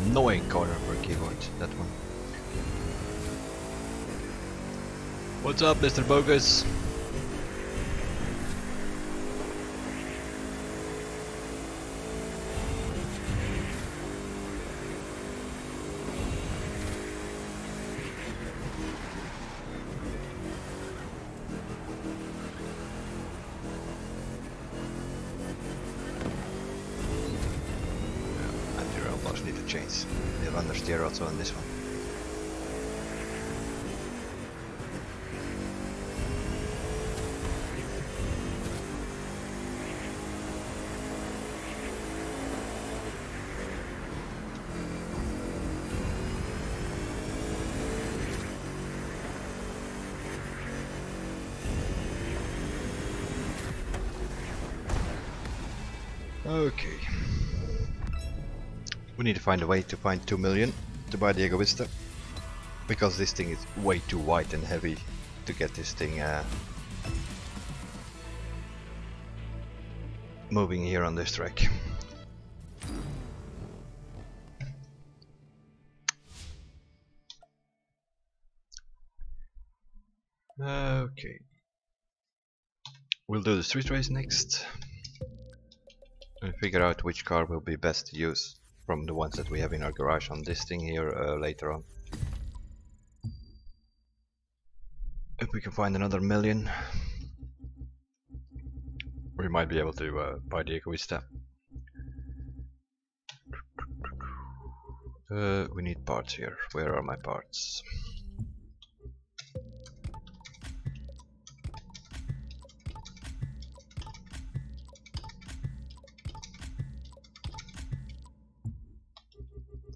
Annoying corner for a keyboard, that one. What's up, Mr. Bogus? Need to change. We have understeer also on this one. Okay. We need to find a way to find 2 million to buy the Egoista, because this thing is way too wide and heavy to get this thing moving here on this track. Okay. We'll do the street race next and figure out which car will be best to use from the ones that we have in our garage on this thing here later on. If we can find another million, we might be able to buy the Egoista. We need parts here. Where are my parts?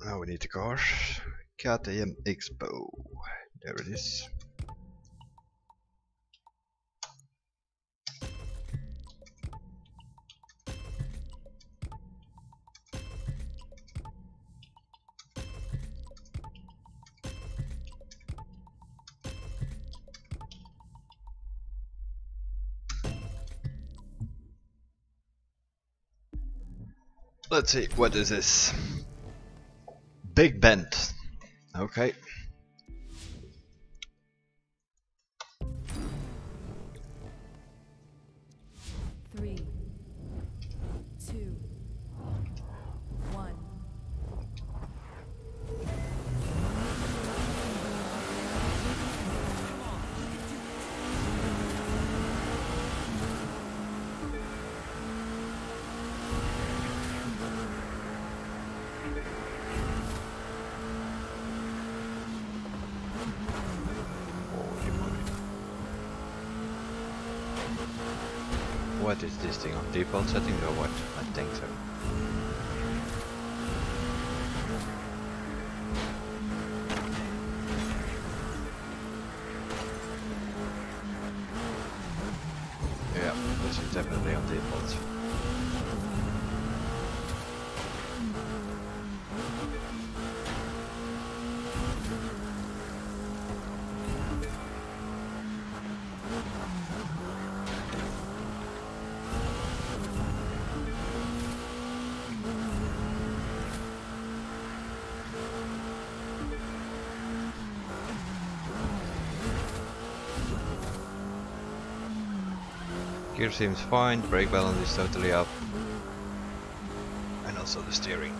Now we need the car. KTM Expo. There it is. Let's see, what is this? Big bend. Okay. Three, two, one. What is this thing on default setting or what? I think so. Yeah, this is definitely on default. Gear seems fine, brake balance is totally up. And also the steering.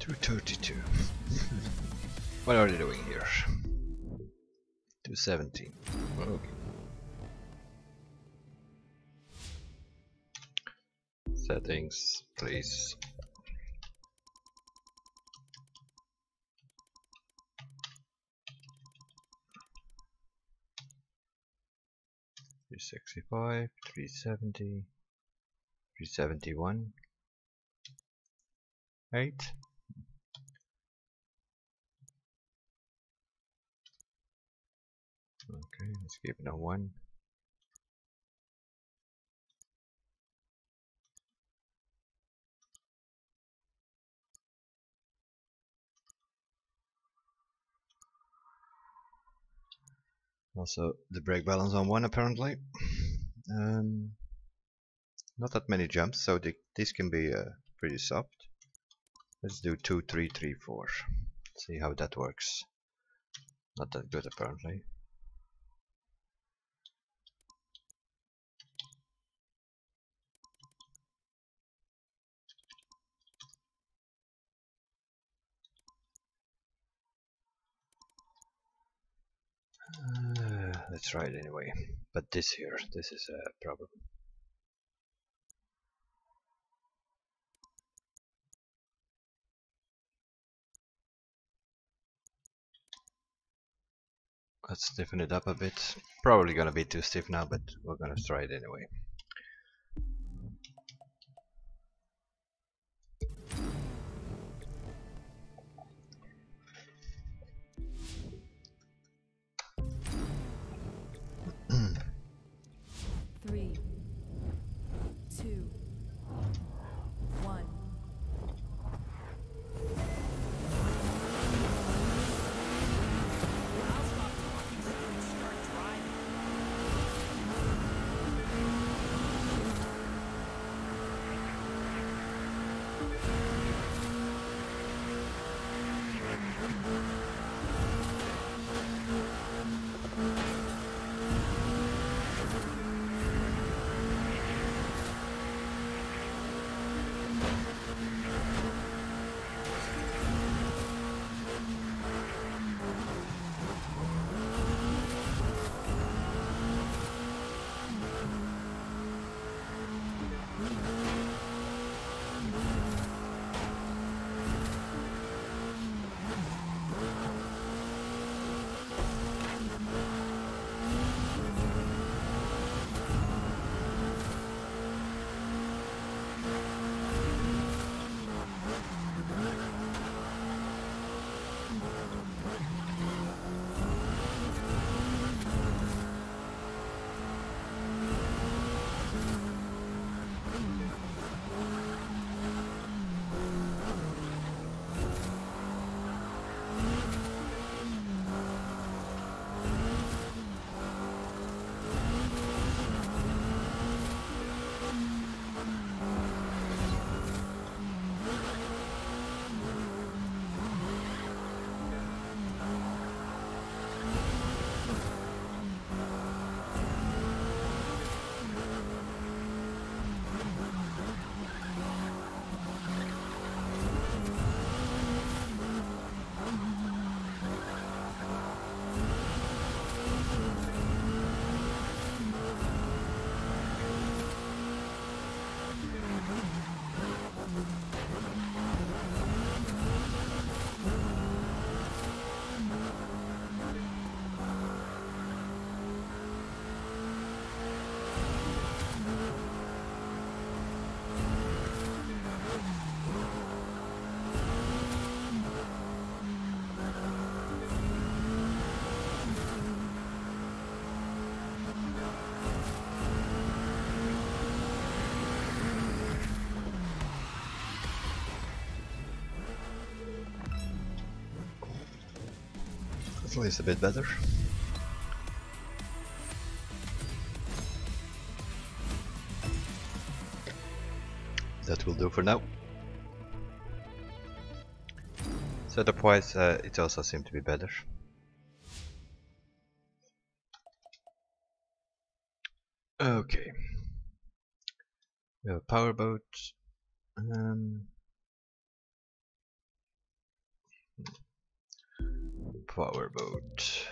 $232. What are they doing here? 217. Okay. Settings, please. $365, $370, $371, 8. Okay, let's keep it on 1. Also, the brake balance on 1 apparently. Not that many jumps, so this can be pretty soft. Let's do 2, 3, 3, 4. See how that works. Not that good apparently. Let's try it anyway. But this is a problem. Let's stiffen it up a bit. Probably gonna be too stiff now, but we're gonna try it anyway. Three, two, one. At least a bit better. That will do for now. Setup wise, it also seemed to be better. Okay. We have a powerboat. Powerboat.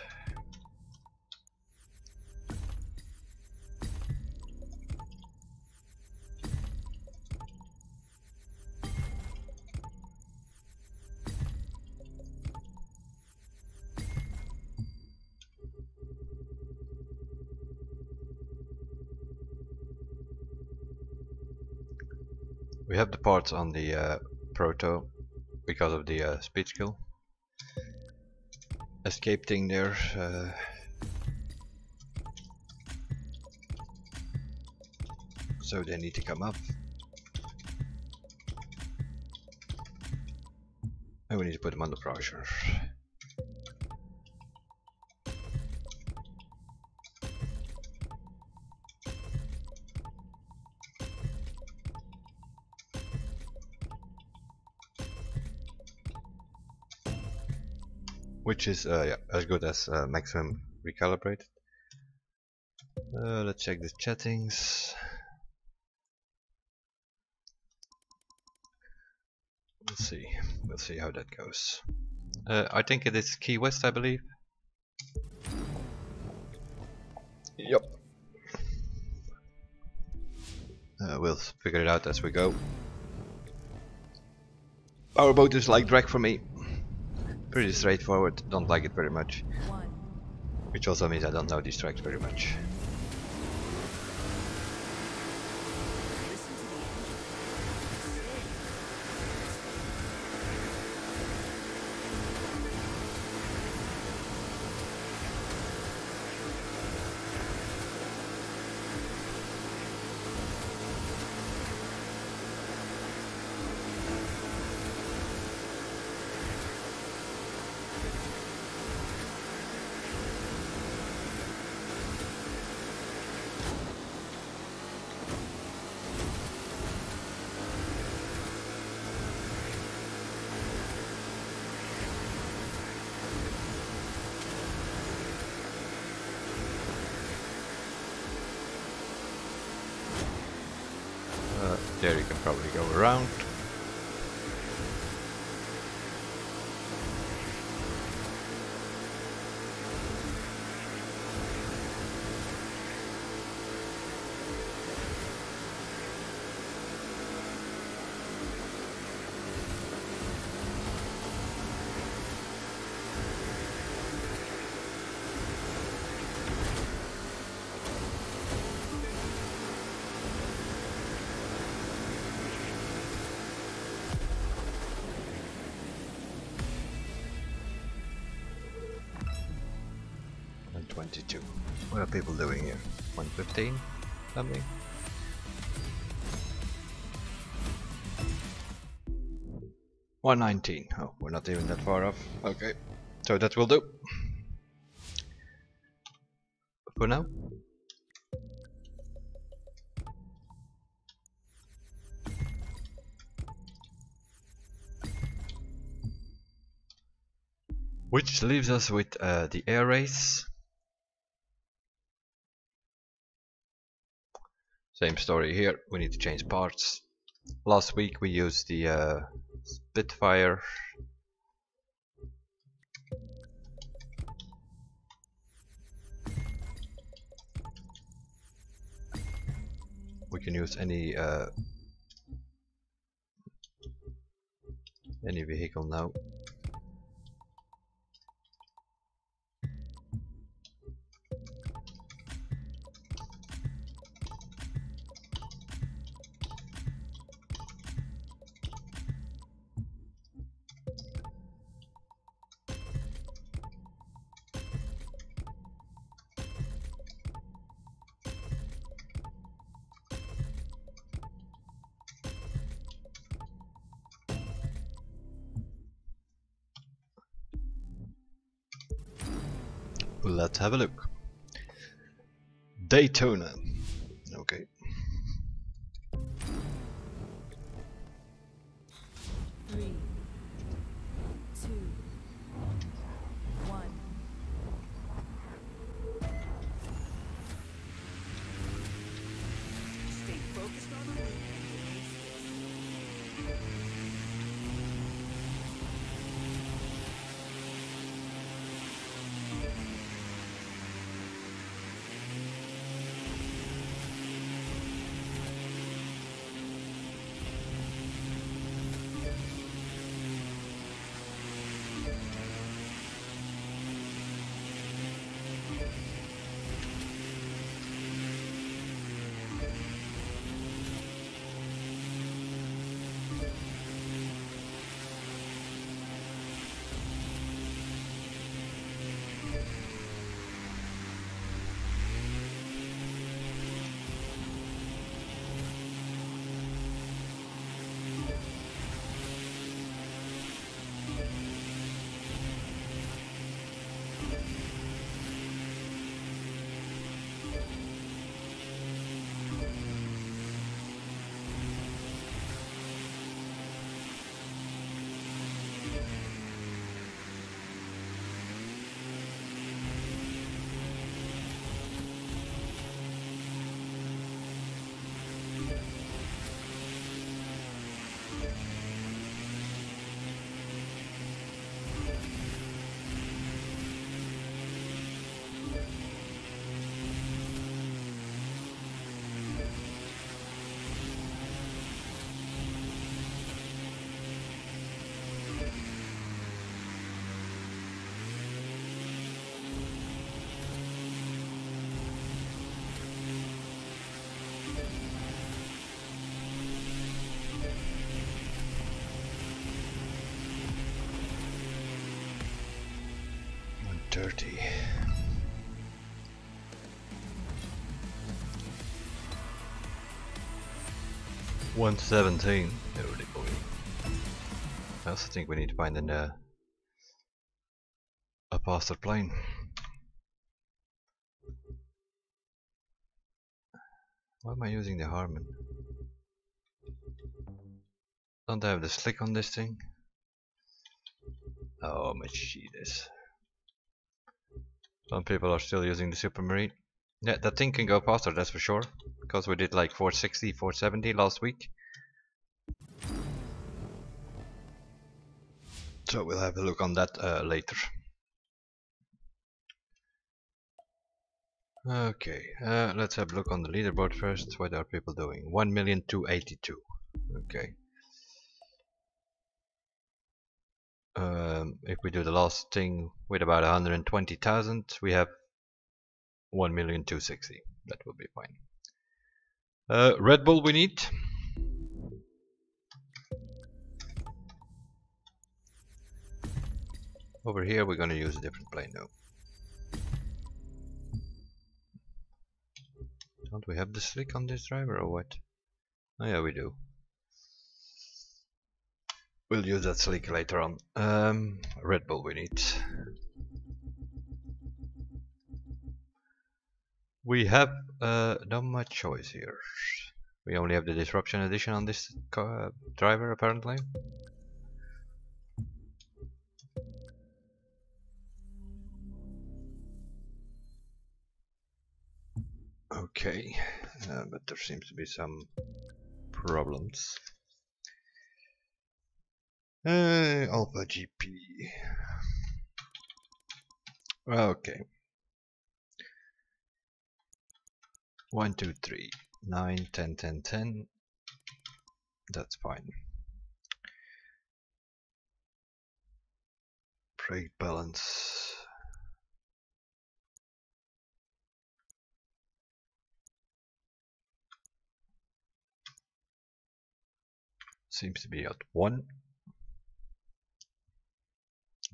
We have the parts on the proto because of the speed skill. Escape thing there. So they need to come up. And we need to put them under pressure. Which is yeah, as good as maximum recalibrated. Let's check the settings. We'll see how that goes. I think it is Key West, I believe. Yep. We'll figure it out as we go. Our boat is like drag for me. Pretty straightforward, don't like it very much. Which also means I don't know these tracks very much. Listen to the engine. There you can probably go around. And 22. What are people doing here? 115? Something? $119. Oh, we're not even that far off. Okay, so that will do. For now. Which leaves us with the air race. Same story here, we need to change parts. Last week we used the Spitfire. We can use any vehicle now. Let's have a look. Daytona. Okay. 3, 2, 1. Stay focused on the win and release this. Dirty. 117. Holy boy. I also think we need to find a faster plane. Why am I using the Harman? Don't I have the slick on this thing? Oh, Machidas. Some people are still using the Supermarine. Yeah, that thing can go faster, that's for sure. Because we did like 460, 470 last week. So we'll have a look on that later. Okay, let's have a look on the leaderboard first. What are people doing? 1,282,000. Okay. If we do the last thing with about 120,000, we have 1,260,000. That will be fine. Red Bull we need. Over here we're gonna use a different plane now. Don't we have the slick on this driver or what? Oh yeah, we do. We'll use that slick later on. Red Bull we need. We have not much choice here. We only have the disruption edition on this driver apparently. Okay, but there seems to be some problems. Alpha GP. Okay. 1, 2, 3, 9, 10, 10, 10. That's fine. Brake balance. Seems to be at 1.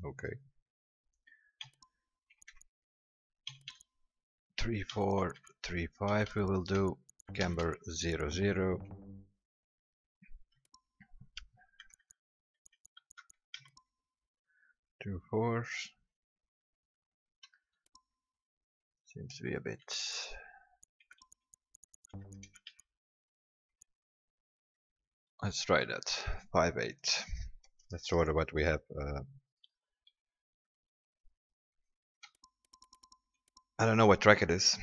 Okay. 3, 4, 3, 5 we will do. Camber 0, 0. Two fours. Seems to be a bit. Let's try that. 5-8. That's sort of what we have. I don't know what track it is.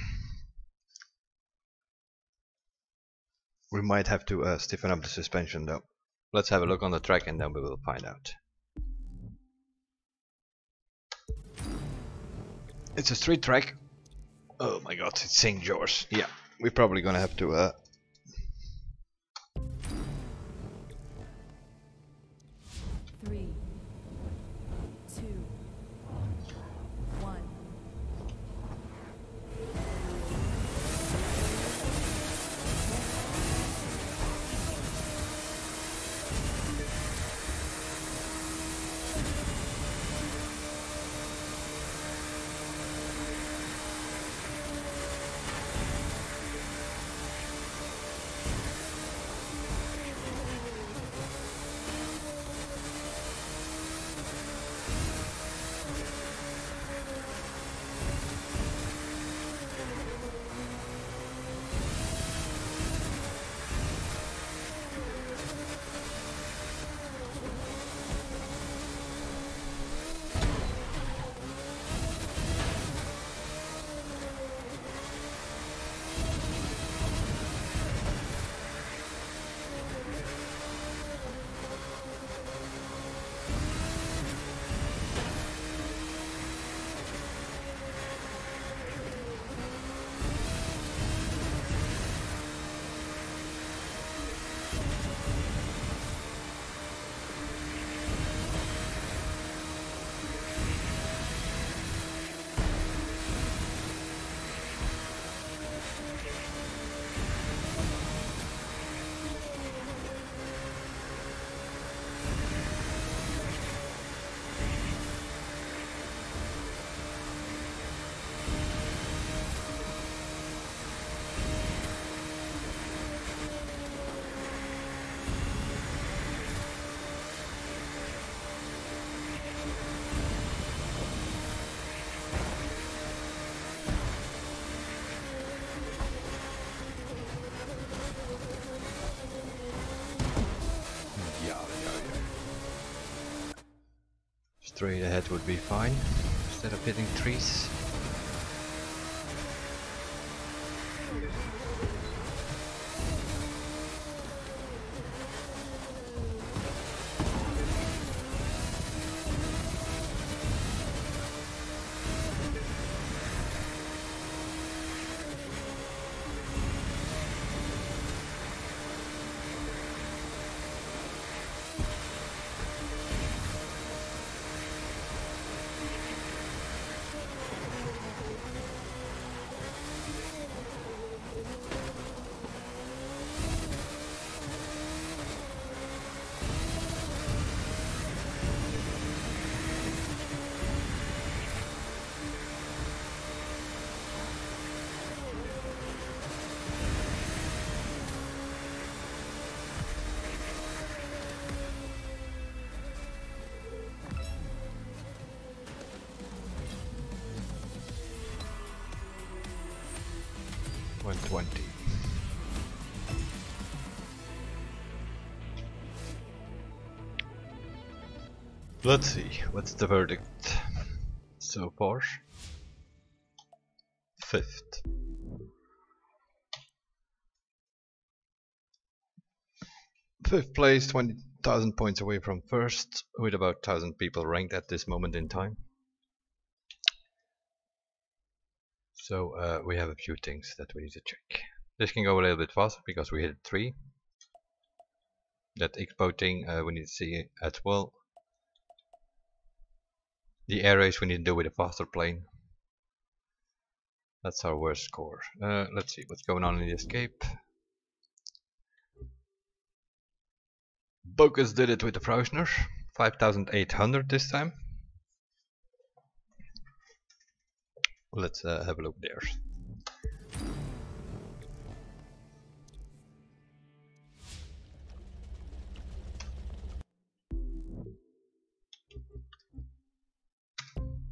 We might have to stiffen up the suspension though. Let's have a look on the track and then we will find out. It's a street track. Oh my god, it's St. George. Yeah, we're probably gonna have to 3, 2, 1. straight ahead would be fine instead of hitting trees. $120. Let's see, what's the verdict so far? 5th. Fifth place, 20,000 points away from first, with about 1,000 people ranked at this moment in time. So we have a few things that we need to check. This can go a little bit faster because we hit 3. That expo thing we need to see as well. The air race we need to do with a faster plane. That's our worst score. Let's see what's going on in the escape. Bogus did it with the Frausner. 5,800 this time. Let's have a look there.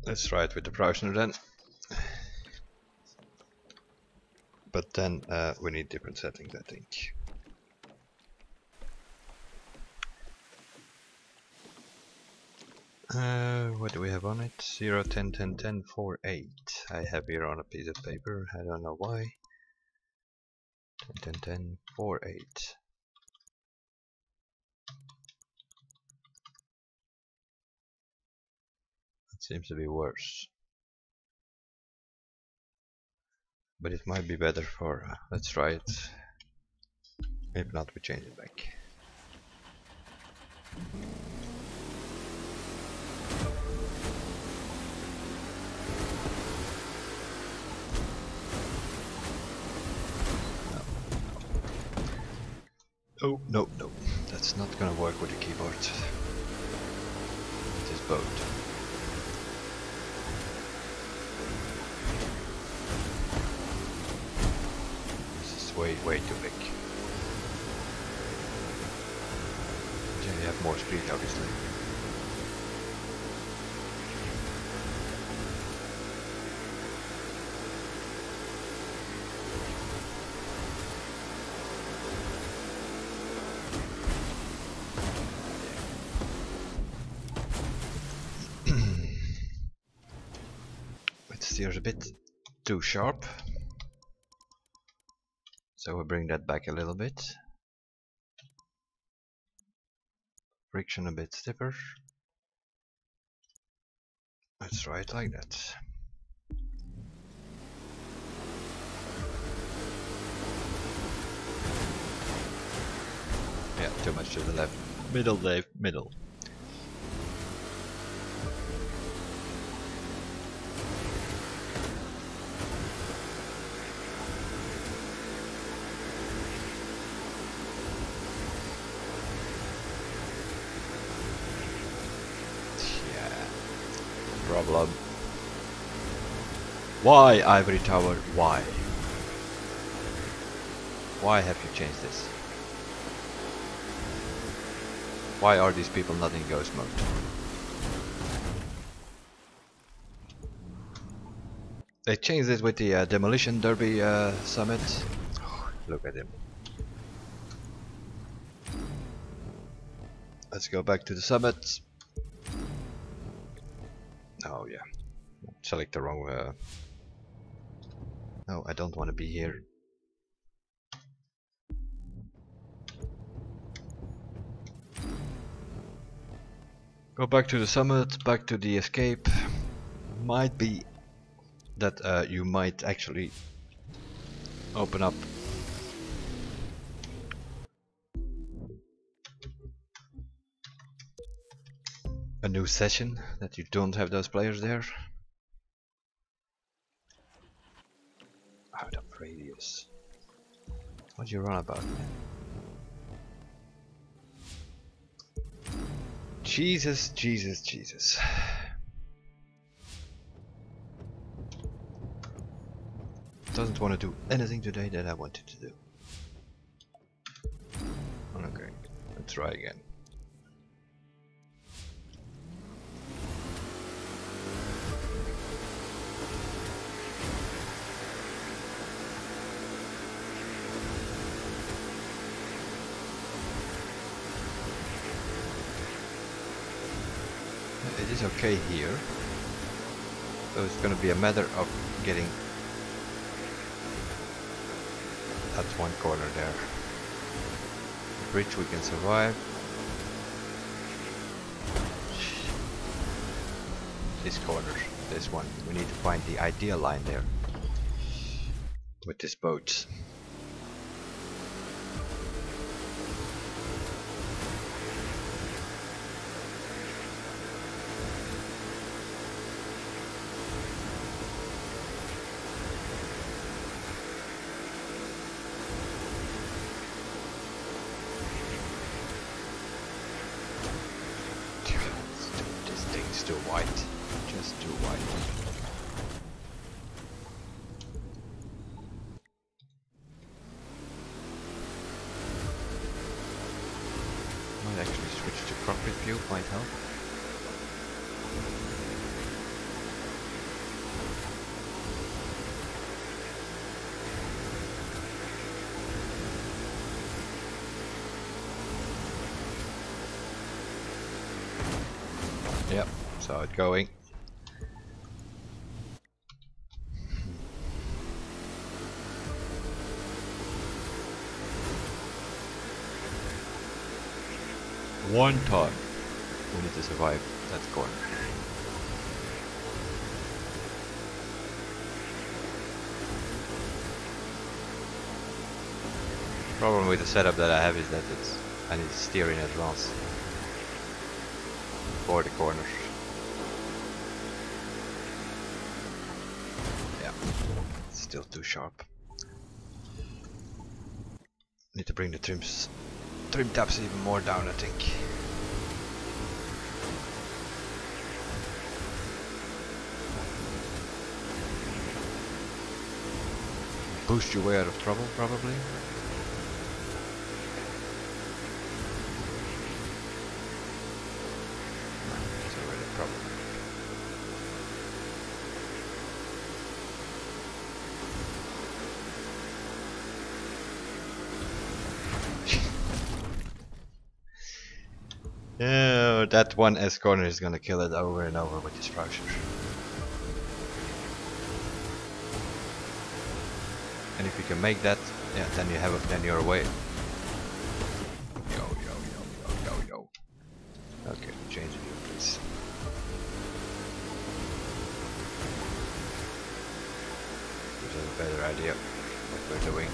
Let's try it with the Frausner then. then we need different settings, I think. What do we have on it? 0, 10, 10, 10, 4, 8. I have here on a piece of paper, I don't know why. 10, 10, 10, 4, 8. It seems to be worse. But it might be better for, let's try it. If not, we change it back. Oh, no, no, that's not gonna work with the keyboard. It is both. This is way too big. Yeah, you have more speed, obviously. It steers a bit too sharp, so we'll bring that back a little bit. Friction a bit stiffer. Let's try it like that. Yeah, too much to the left. Middle, Dave, middle. Problem. Why, Ivory Tower? Why? Why have you changed this? Why are these people not in ghost mode? They changed it with the Demolition Derby summit. Oh, look at him. Let's go back to the summit. Oh yeah, select the wrong. No, I don't want to be here. Go back to the summit, back to the escape. Might be that you might actually open up a new session, that you don't have those players there. Out of radius. What do you run about, man? Jesus, Jesus, Jesus. Doesn't want to do anything today that I wanted to do. Okay, let's try again. It is okay here, so it's going to be a matter of getting that one corner there. The bridge we can survive. This corner, this one, we need to find the ideal line there with this boat. Too white, just too white. Might actually switch to cockpit view, might help. Yep, saw it going. One time. We need to survive that corner. Problem with the setup that I have is that I need to steer in advance for the corners. Yeah, it's still too sharp. Need to bring the trim tabs even more down, I think. Boost your way out of trouble, probably. It's already a problem. Yeah, that one S corner is gonna kill it over and over with the structure. And if you can make that, yeah, then you have then you're away. Yo. Okay, change it here, please. Gives us a better idea what we're doing.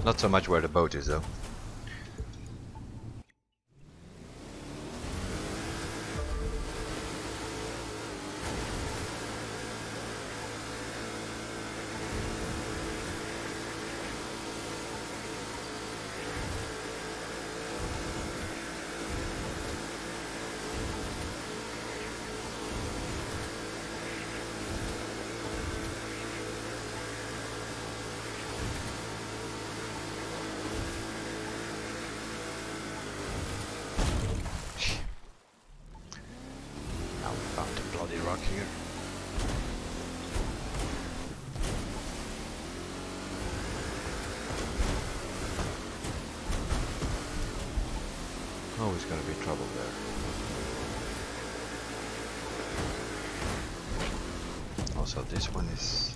Not so much where the boat is though. Rock here. Always gonna be trouble there. Also, this one is.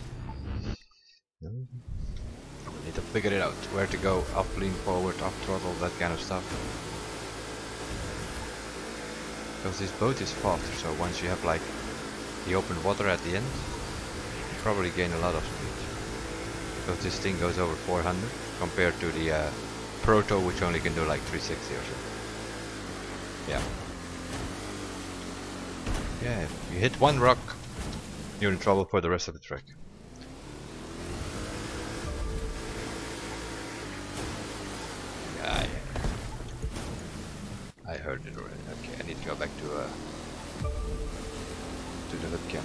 No. We need to figure it out. Where to go? Up, lean forward, up throttle, that kind of stuff. Because this boat is faster, so once you have like the open water at the end, you probably gain a lot of speed. Because this thing goes over 400 compared to the Proto, which only can do like 360 or so. Yeah. Yeah, if you hit one rock, you're in trouble for the rest of the trek. Yeah. I heard it already. Okay, I need to go back to the hood cam.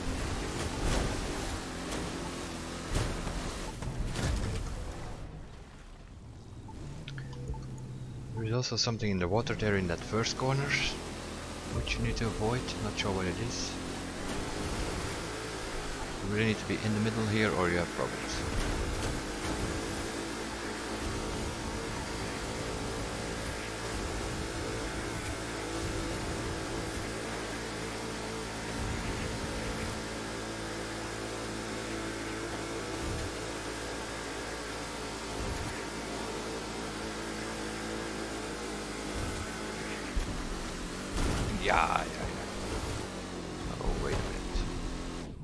There is also something in the water there in that first corner, which you need to avoid. Not sure what it is. You really need to be in the middle here, or you have problems. Yeah. Oh, wait a minute.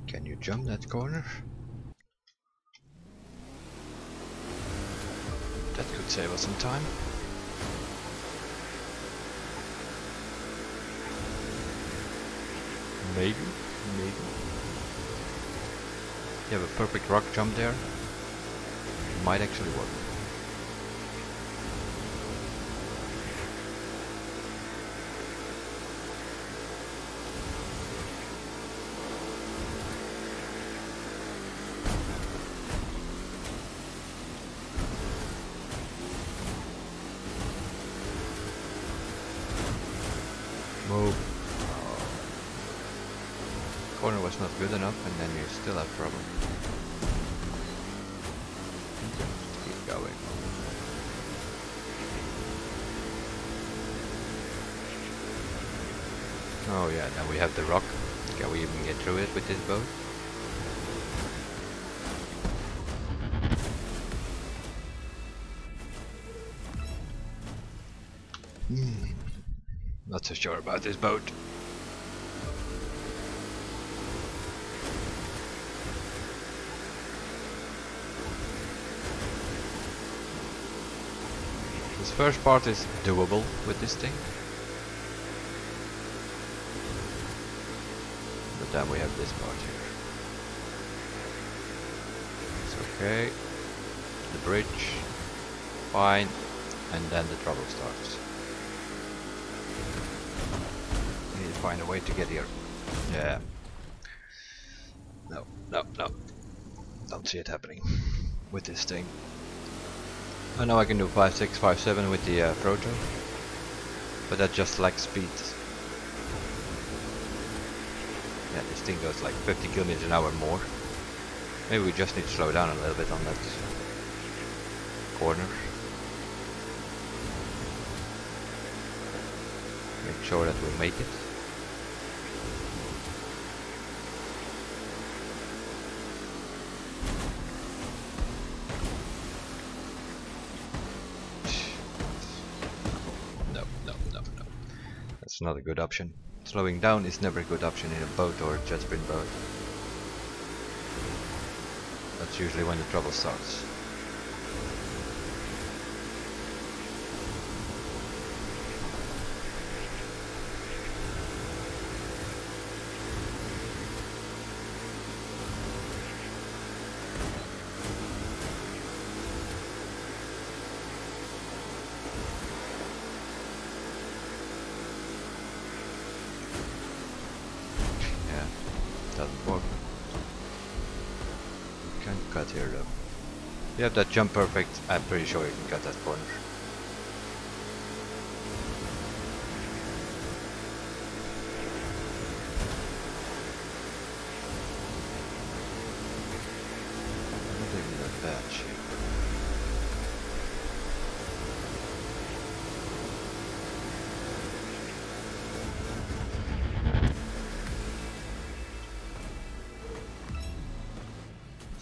Can you jump that corner? That could save us some time. Maybe. You have a perfect rock jump there. Might actually work. Move. Corner was not good enough, and then you still have problem. Keep going. Oh yeah, now we have the rock. Can we even get through it with this boat? Not so sure about this boat. This first part is doable with this thing. But then we have this part here. It's okay. The bridge. Fine. And then the trouble starts. We need to find a way to get here. Yeah. No, no, no. Don't see it happening with this thing. I know I can do 5, 6, 5, 7 with the proto, but that just lacks speed. Yeah, this thing goes like 50 kilometers an hour more. Maybe we just need to slow down a little bit on that corner. Make sure that we make it. Not a good option. Slowing down is never a good option in a boat or a jet sprint boat. That's usually when the trouble starts. Here though. You have that jump perfect, I'm pretty sure you can cut that corner. Not even that bad shape.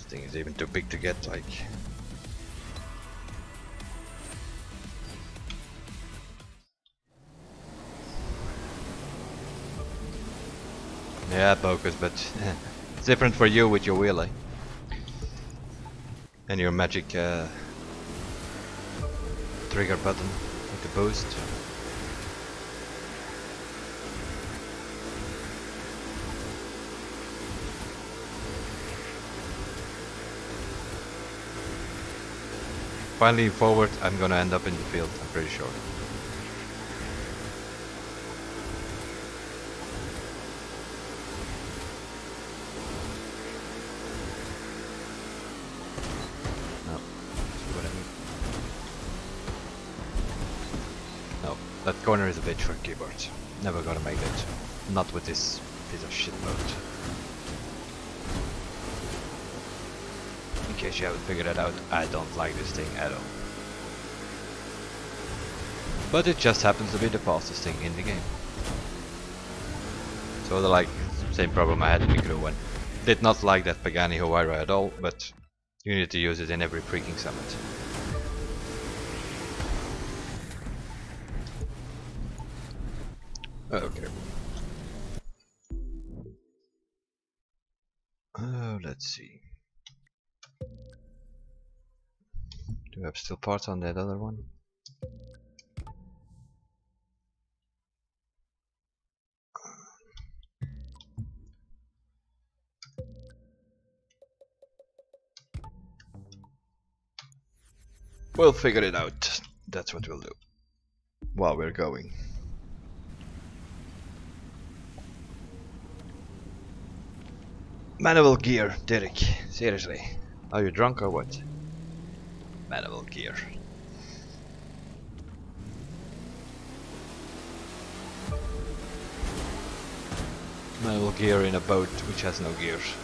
Thing is even too big to get, like. Yeah, focus, but it's different for you with your wheel, and your magic trigger button with the boost. Finally forward, I'm gonna end up in the field, I'm pretty sure. No, see what I mean? No, that corner is a bitch for keyboards. Never gonna make it. Not with this piece of shit boat. In case you haven't figured it out, I don't like this thing at all. But it just happens to be the fastest thing in the game. So they're like, same problem I had in the crew one. Did not like that Pagani Huayra at all, but you need to use it in every freaking summit. Okay. Let's see. Do we have still parts on that other one? We'll figure it out. That's what we'll do while we're going. Manual gear, Derek. Seriously. Are you drunk or what? Manual gear. Manual gear in a boat which has no gears.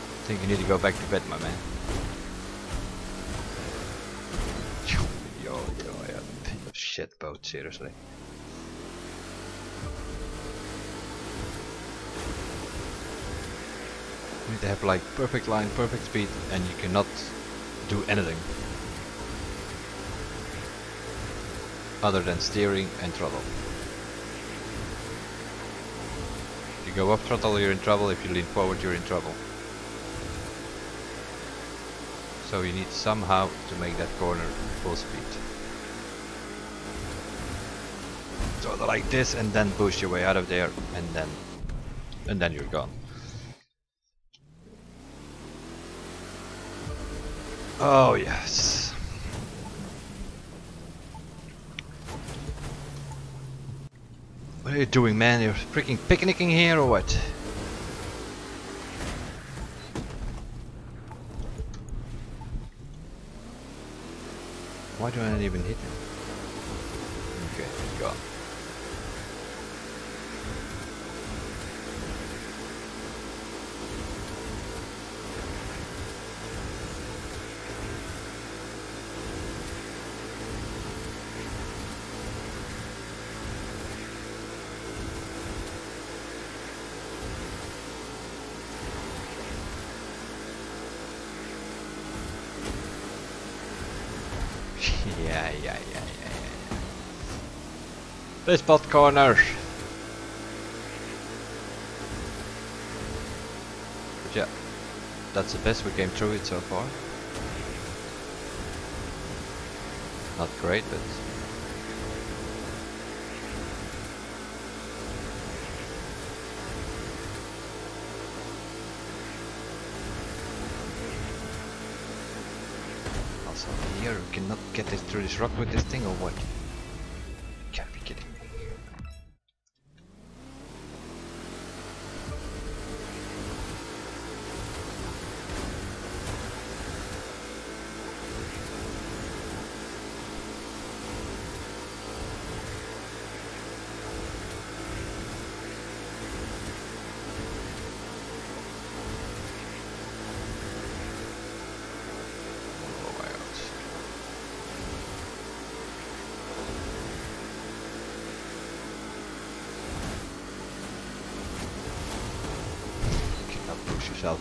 I think you need to go back to bed, my man. Yo, yeah, shit boat, seriously. You need to have like perfect line, perfect speed, and you cannot do anything other than steering and throttle. If you go off throttle, you're in trouble. If you lean forward, you're in trouble. So you need somehow to make that corner full speed. So like this, and then push your way out of there, and then you're gone. Oh yes. What are you doing, man? You're freaking picnicking here or what? Why do I not even hit him? Okay, gone. Yeah. This spot corner. But yeah, that's the best we came through it so far. Not great, but also here we cannot get this through this rock with this thing or what? Can't be kidding me.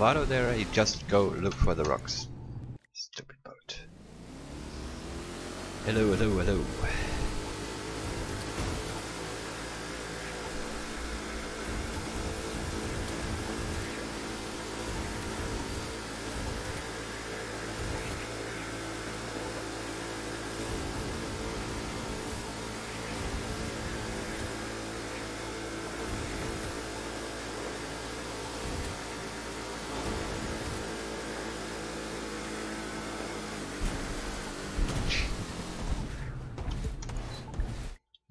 Out of there, you just go look for the rocks. Stupid boat. Hello.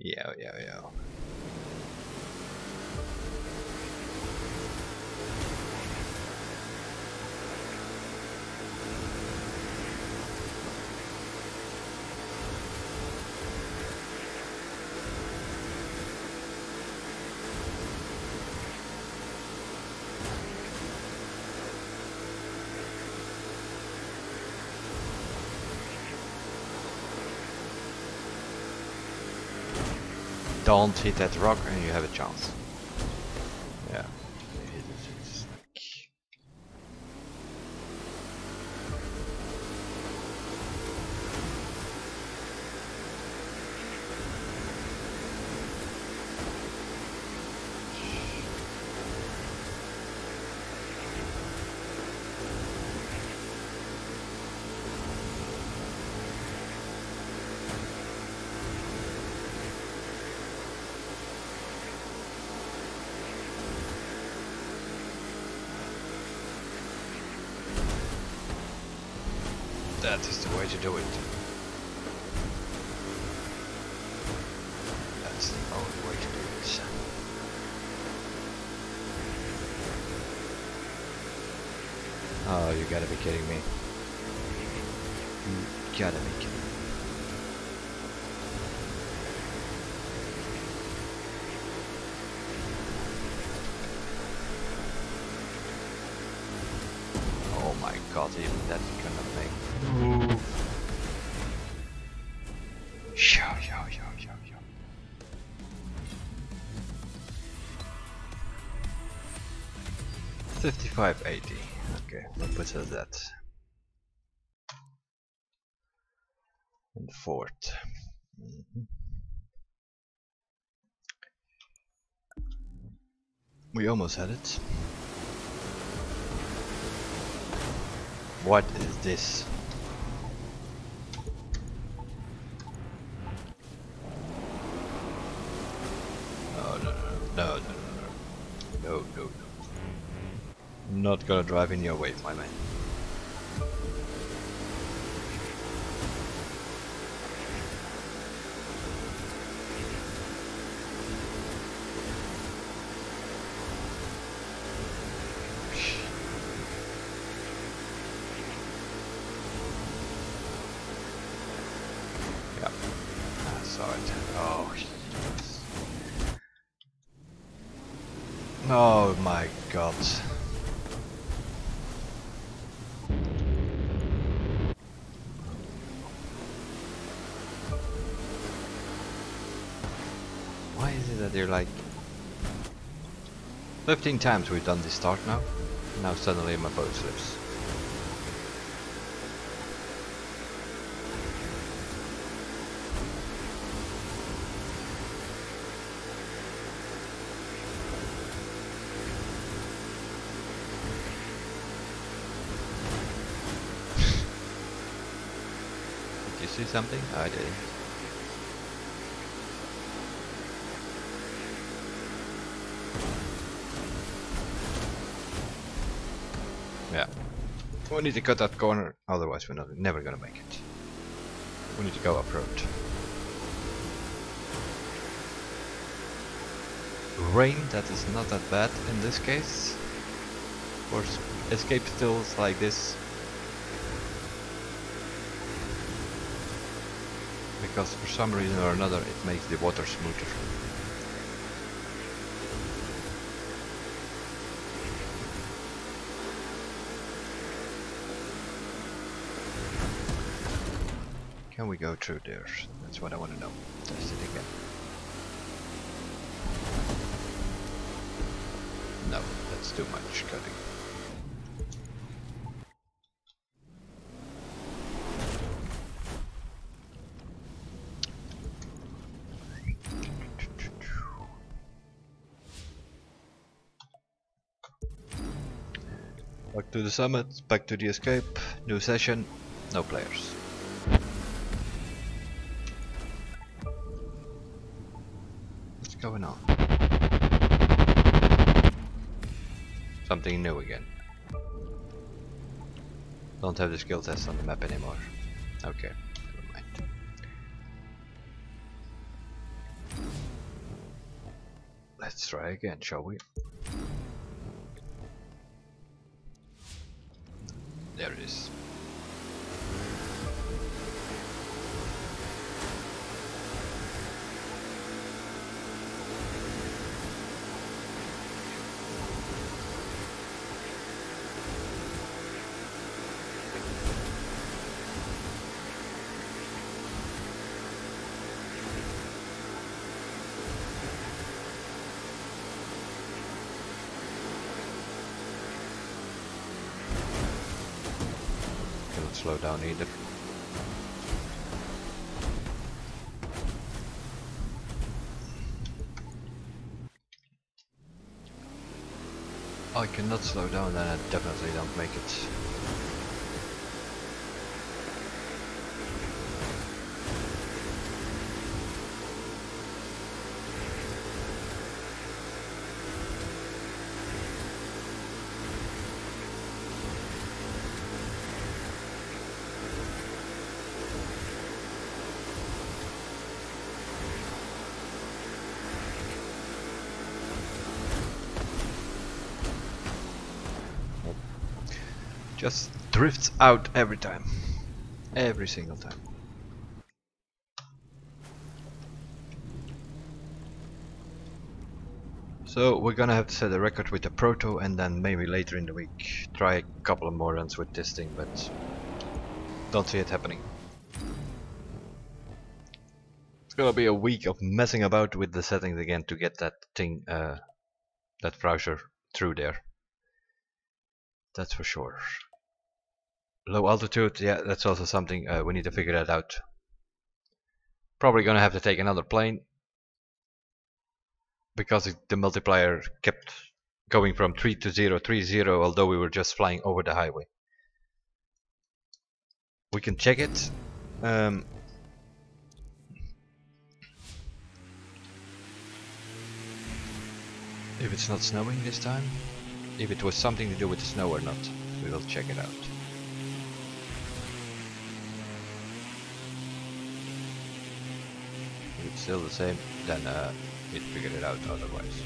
Yeah. Don't hit that rock and you have a chance. Yeah. It's like... That is the way to do it. That's the only way to do it. Oh, you gotta be kidding me. You gotta be kidding me. Oh my god, even that cannot make. Ooh. Yo. 5580. Okay, what puts us at? In the fourth. We almost had it. What is this? No, no, no, no, no, no, no, no, no, no. Not gonna drive in your way, my man. Yep, I saw it. Oh, yes. Oh my god. Why is it that they're like 15 times we've done this start now? Now suddenly my boat slips. Did you see something? I didn't. Yeah. We need to cut that corner, otherwise we're never gonna make it. We need to go up road. Rain, that is not that bad in this case. For escape stills like this. Because for some reason or another it makes the water smoother. Can we go through there? That's what I want to know. Test it again. No, that's too much cutting. Back to the summit, back to the escape, new session, no players. What's going on? Something new again. Don't have the skill test on the map anymore. Okay, never mind. Let's try again, shall we? There it is. Slow down either. I cannot slow down, then I definitely don't make it. Just drifts out every time. Every single time. So we're gonna have to set a record with the proto and then maybe later in the week try a couple of more runs with this thing, but don't see it happening. It's gonna be a week of messing about with the settings again to get that thing, that browser through there. That's for sure. Low altitude, yeah, that's also something we need to figure that out. Probably gonna have to take another plane because the multiplier kept going from 3 to 0, 3, 0, although we were just flying over the highway. We can check it. If it's not snowing this time, if it was something to do with the snow or not, we will check it out. If it's still the same, then it figured it out otherwise.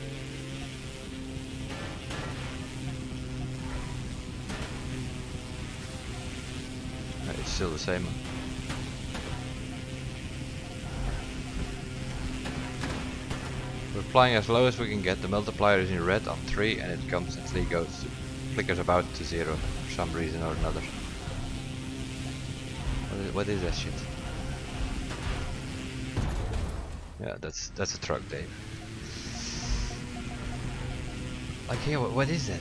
It's still the same. We're flying as low as we can get. The multiplier is in red on 3 and it constantly flickers about to 0 for some reason or another. What is that shit? Yeah, that's a truck, Dave. Like here, what is that?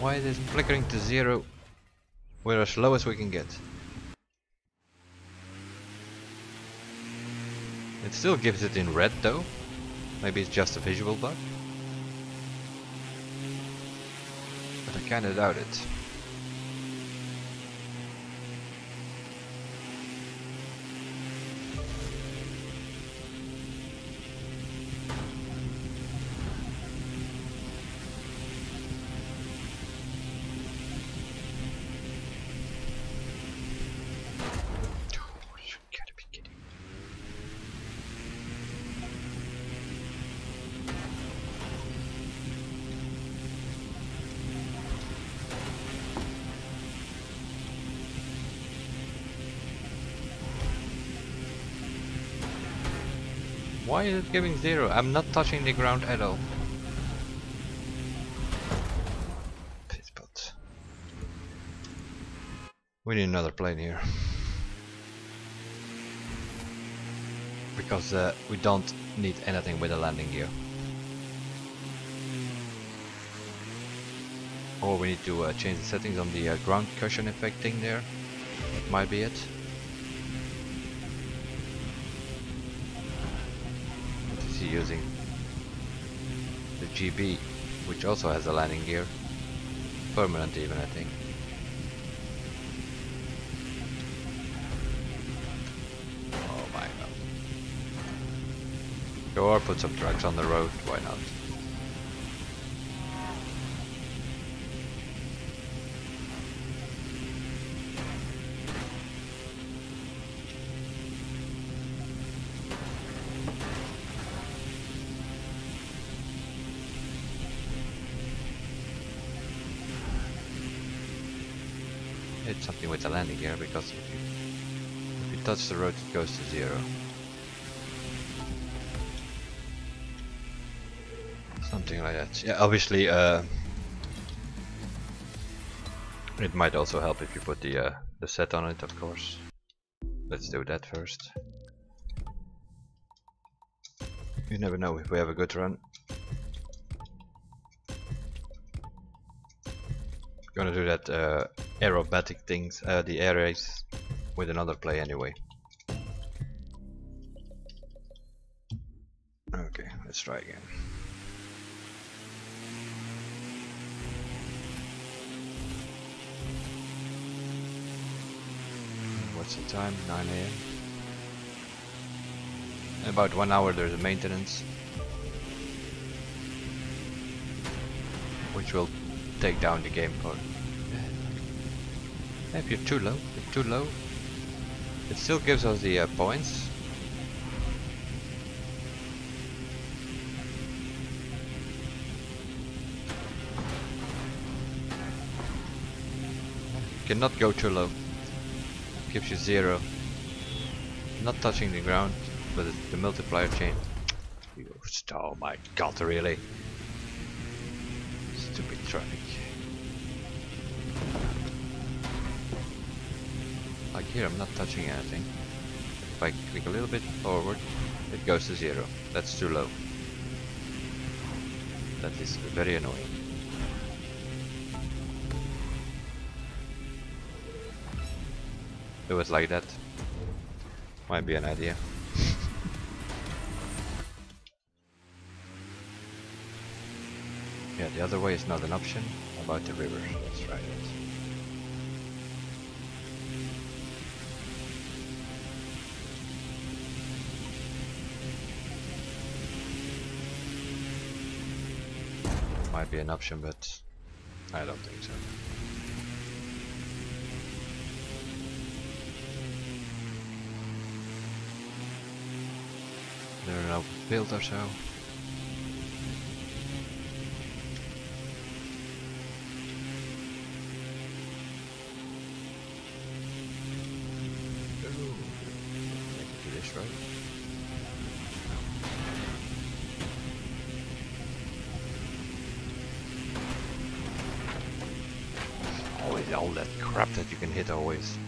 Why is it flickering to 0? We're as low as we can get. It still gives it in red though. Maybe it's just a visual bug. But I kinda doubt it. Why is it giving 0? I'm not touching the ground at all. Pitbutt. We need another plane here. Because we don't need anything with a landing gear. Or we need to change the settings on the ground cushion effect thing there. That might be it. Using the GB, which also has a landing gear, permanent even, I think. Oh my god. Or put some trucks on the road, why not? It's something with the landing gear, because if you touch the road it goes to 0. Something like that. Yeah, obviously it might also help if you put the set on it, of course. Let's do that first. You never know if we have a good run. Gonna do that aerobatic things, the air race, with another play anyway. Okay, let's try again. What's the time? 9 AM. In about 1 hour there's a maintenance, which will take down the game for. If you're too low, it still gives us the points. You cannot go too low. It gives you 0. Not touching the ground, but the multiplier chain. Oh my god, really? Stupid traffic. Like here, I'm not touching anything. If I click a little bit forward, it goes to 0. That's too low. That is very annoying. Do it like that. Might be an idea. Yeah, the other way is not an option. About the river, let's try it. Might be an option, but I don't think so. There an open field or so. Ooh, make it this right. Always all that crap that you can hit always.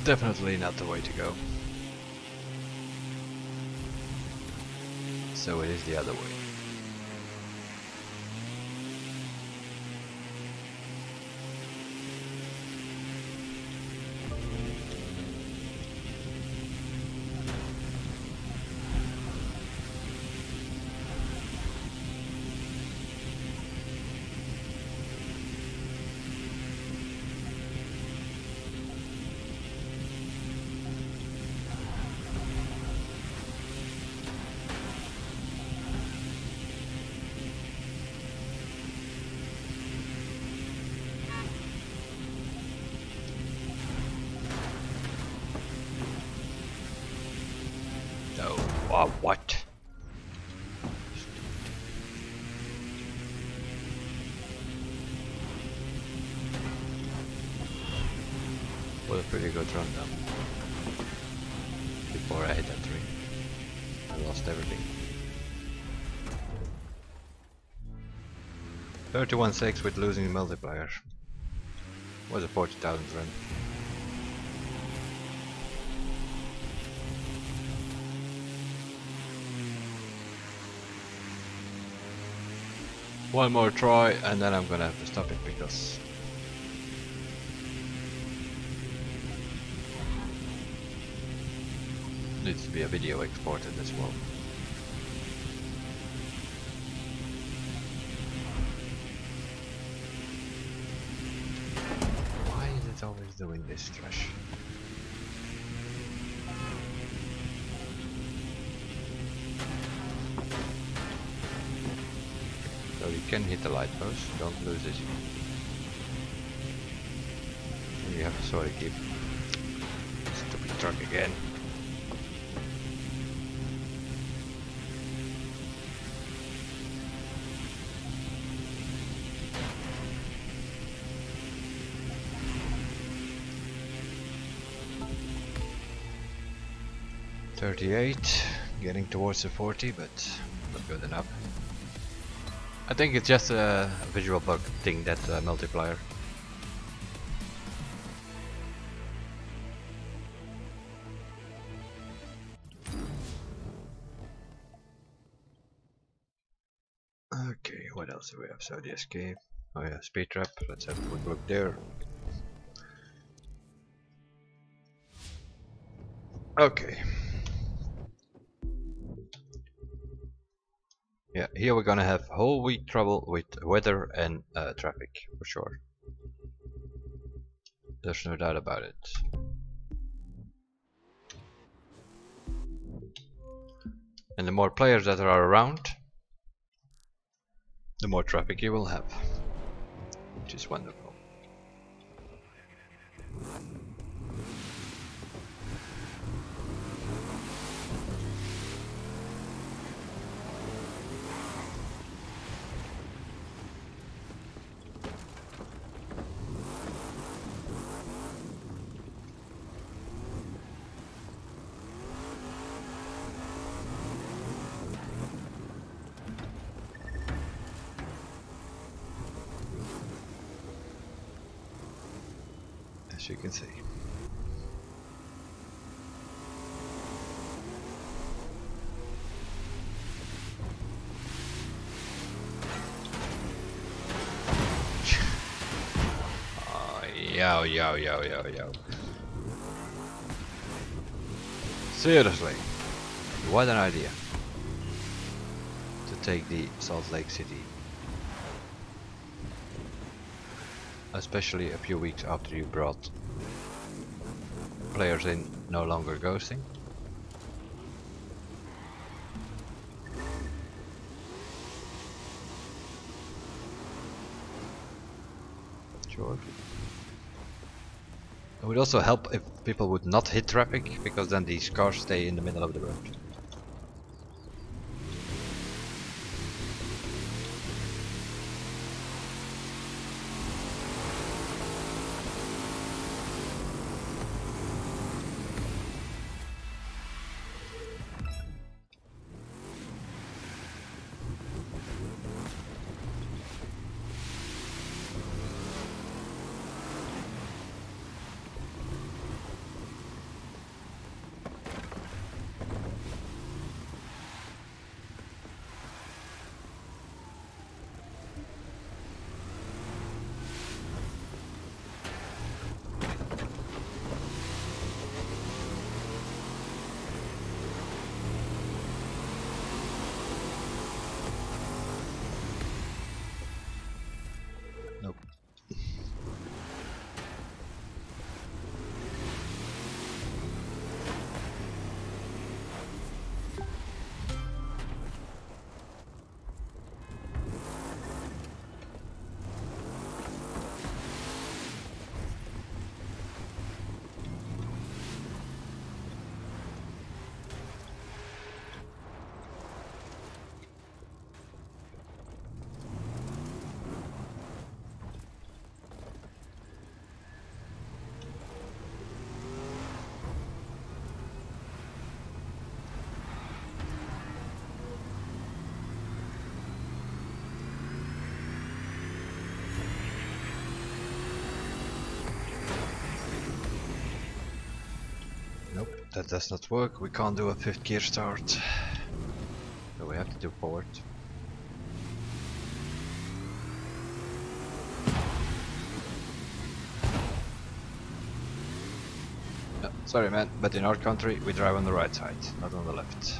Definitely not the way to go. So it is the other way. What? What a pretty good run down. Before I hit that tree, I lost everything. 31.6 with losing the multiplier. Was a 40,000 run. One more try and then I'm gonna have to stop it because needs to be a video exported as well. Why is it always doing this trash? So you can hit the light post, don't lose it. And you have to sort of keep stupid truck again. $38, getting towards the 40, but not good enough. I think it's just a visual bug thing, that multiplier. Okay, what else do we have? So the escape. Oh yeah, speed trap. Let's have a quick look there. Okay. Yeah, here we're gonna have whole week trouble with weather and traffic for sure. There's no doubt about it. And the more players that are around, the more traffic you will have, which is wonderful. As you can see. Yo, yo, yo, yo, yo. Seriously, what an idea to take the Salt Lake City. Especially a few weeks after you brought players in no longer ghosting. Sure. It would also help if people would not hit traffic, because then these cars stay in the middle of the road. Nope. Nope, that does not work. We can't do a 5th gear start. So we have to do forward. No, sorry man, but in our country we drive on the right side, not on the left.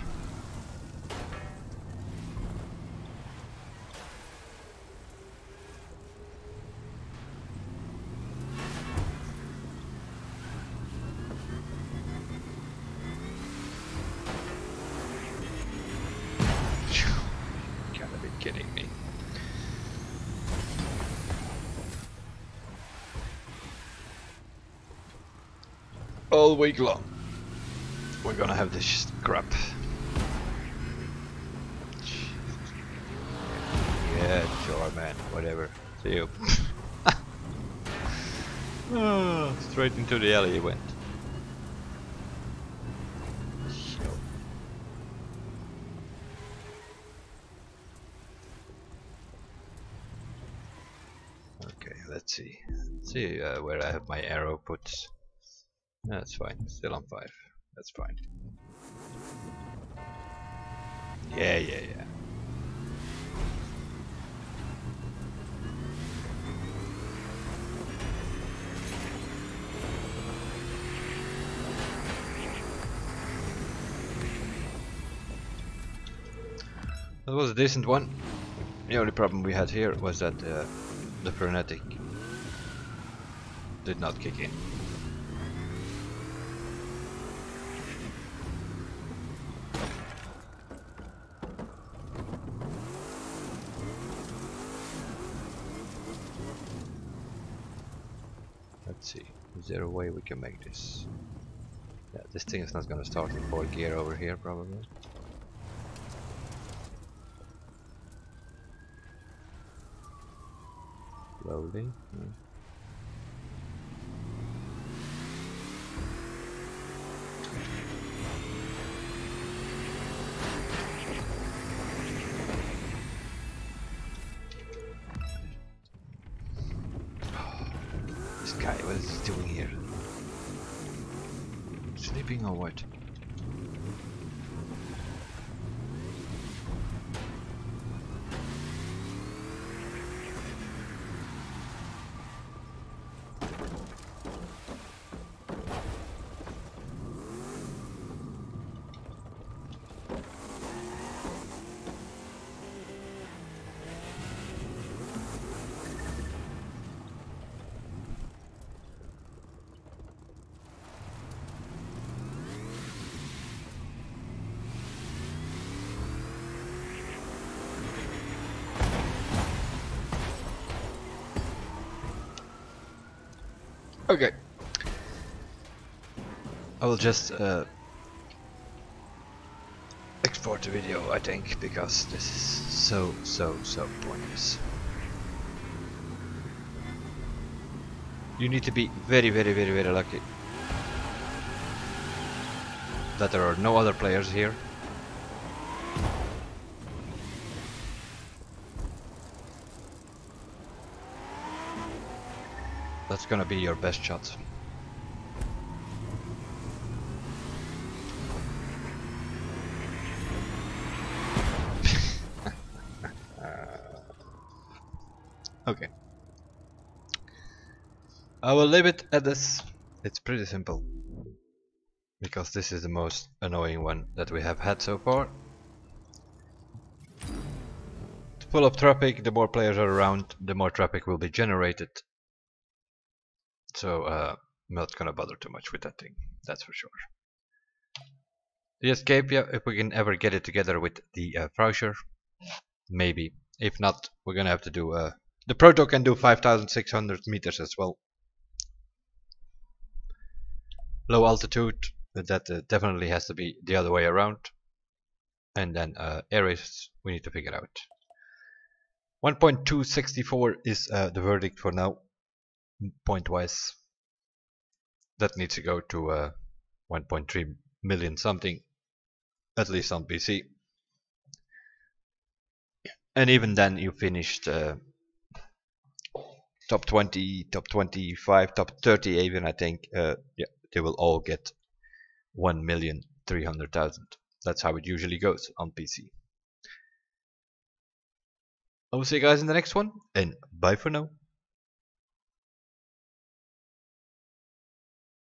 Kidding me. All week long we're gonna have this crap. Yeah, sure man, whatever. See you. Oh, straight into the alley he went. Let's see. Where I have my arrow put. That's fine. Still on 5. That's fine. Yeah, yeah, yeah. That was a decent one. The only problem we had here was that the frenetic did not kick in. Let's see, is there a way we can make this? Yeah, this thing is not gonna start in 4th gear over here probably. Slowly. This guy, what is he doing here? Sleeping or what? Okay. I will just export the video, I think, because this is so pointless. You need to be very lucky that there are no other players here. That's gonna be your best shot. Okay. I will leave it at this. It's pretty simple. Because this is the most annoying one that we have had so far. To pull up traffic, the more players are around, the more traffic will be generated. So I'm not gonna bother too much with that thing, that's for sure. The escape, yeah, if we can ever get it together with the Frauscher, maybe. If not, we're gonna have to do the Proto can do 5,600 meters as well. Low altitude, that definitely has to be the other way around. And then areas we need to figure out. 1.264 is the verdict for now, point wise. That needs to go to 1.3 million something, at least on PC. And even then you finished top 20, top 25, top 30 even, I think. Yeah, they will all get 1,300,000. That's how it usually goes on PC. I will see you guys in the next one, and bye for now.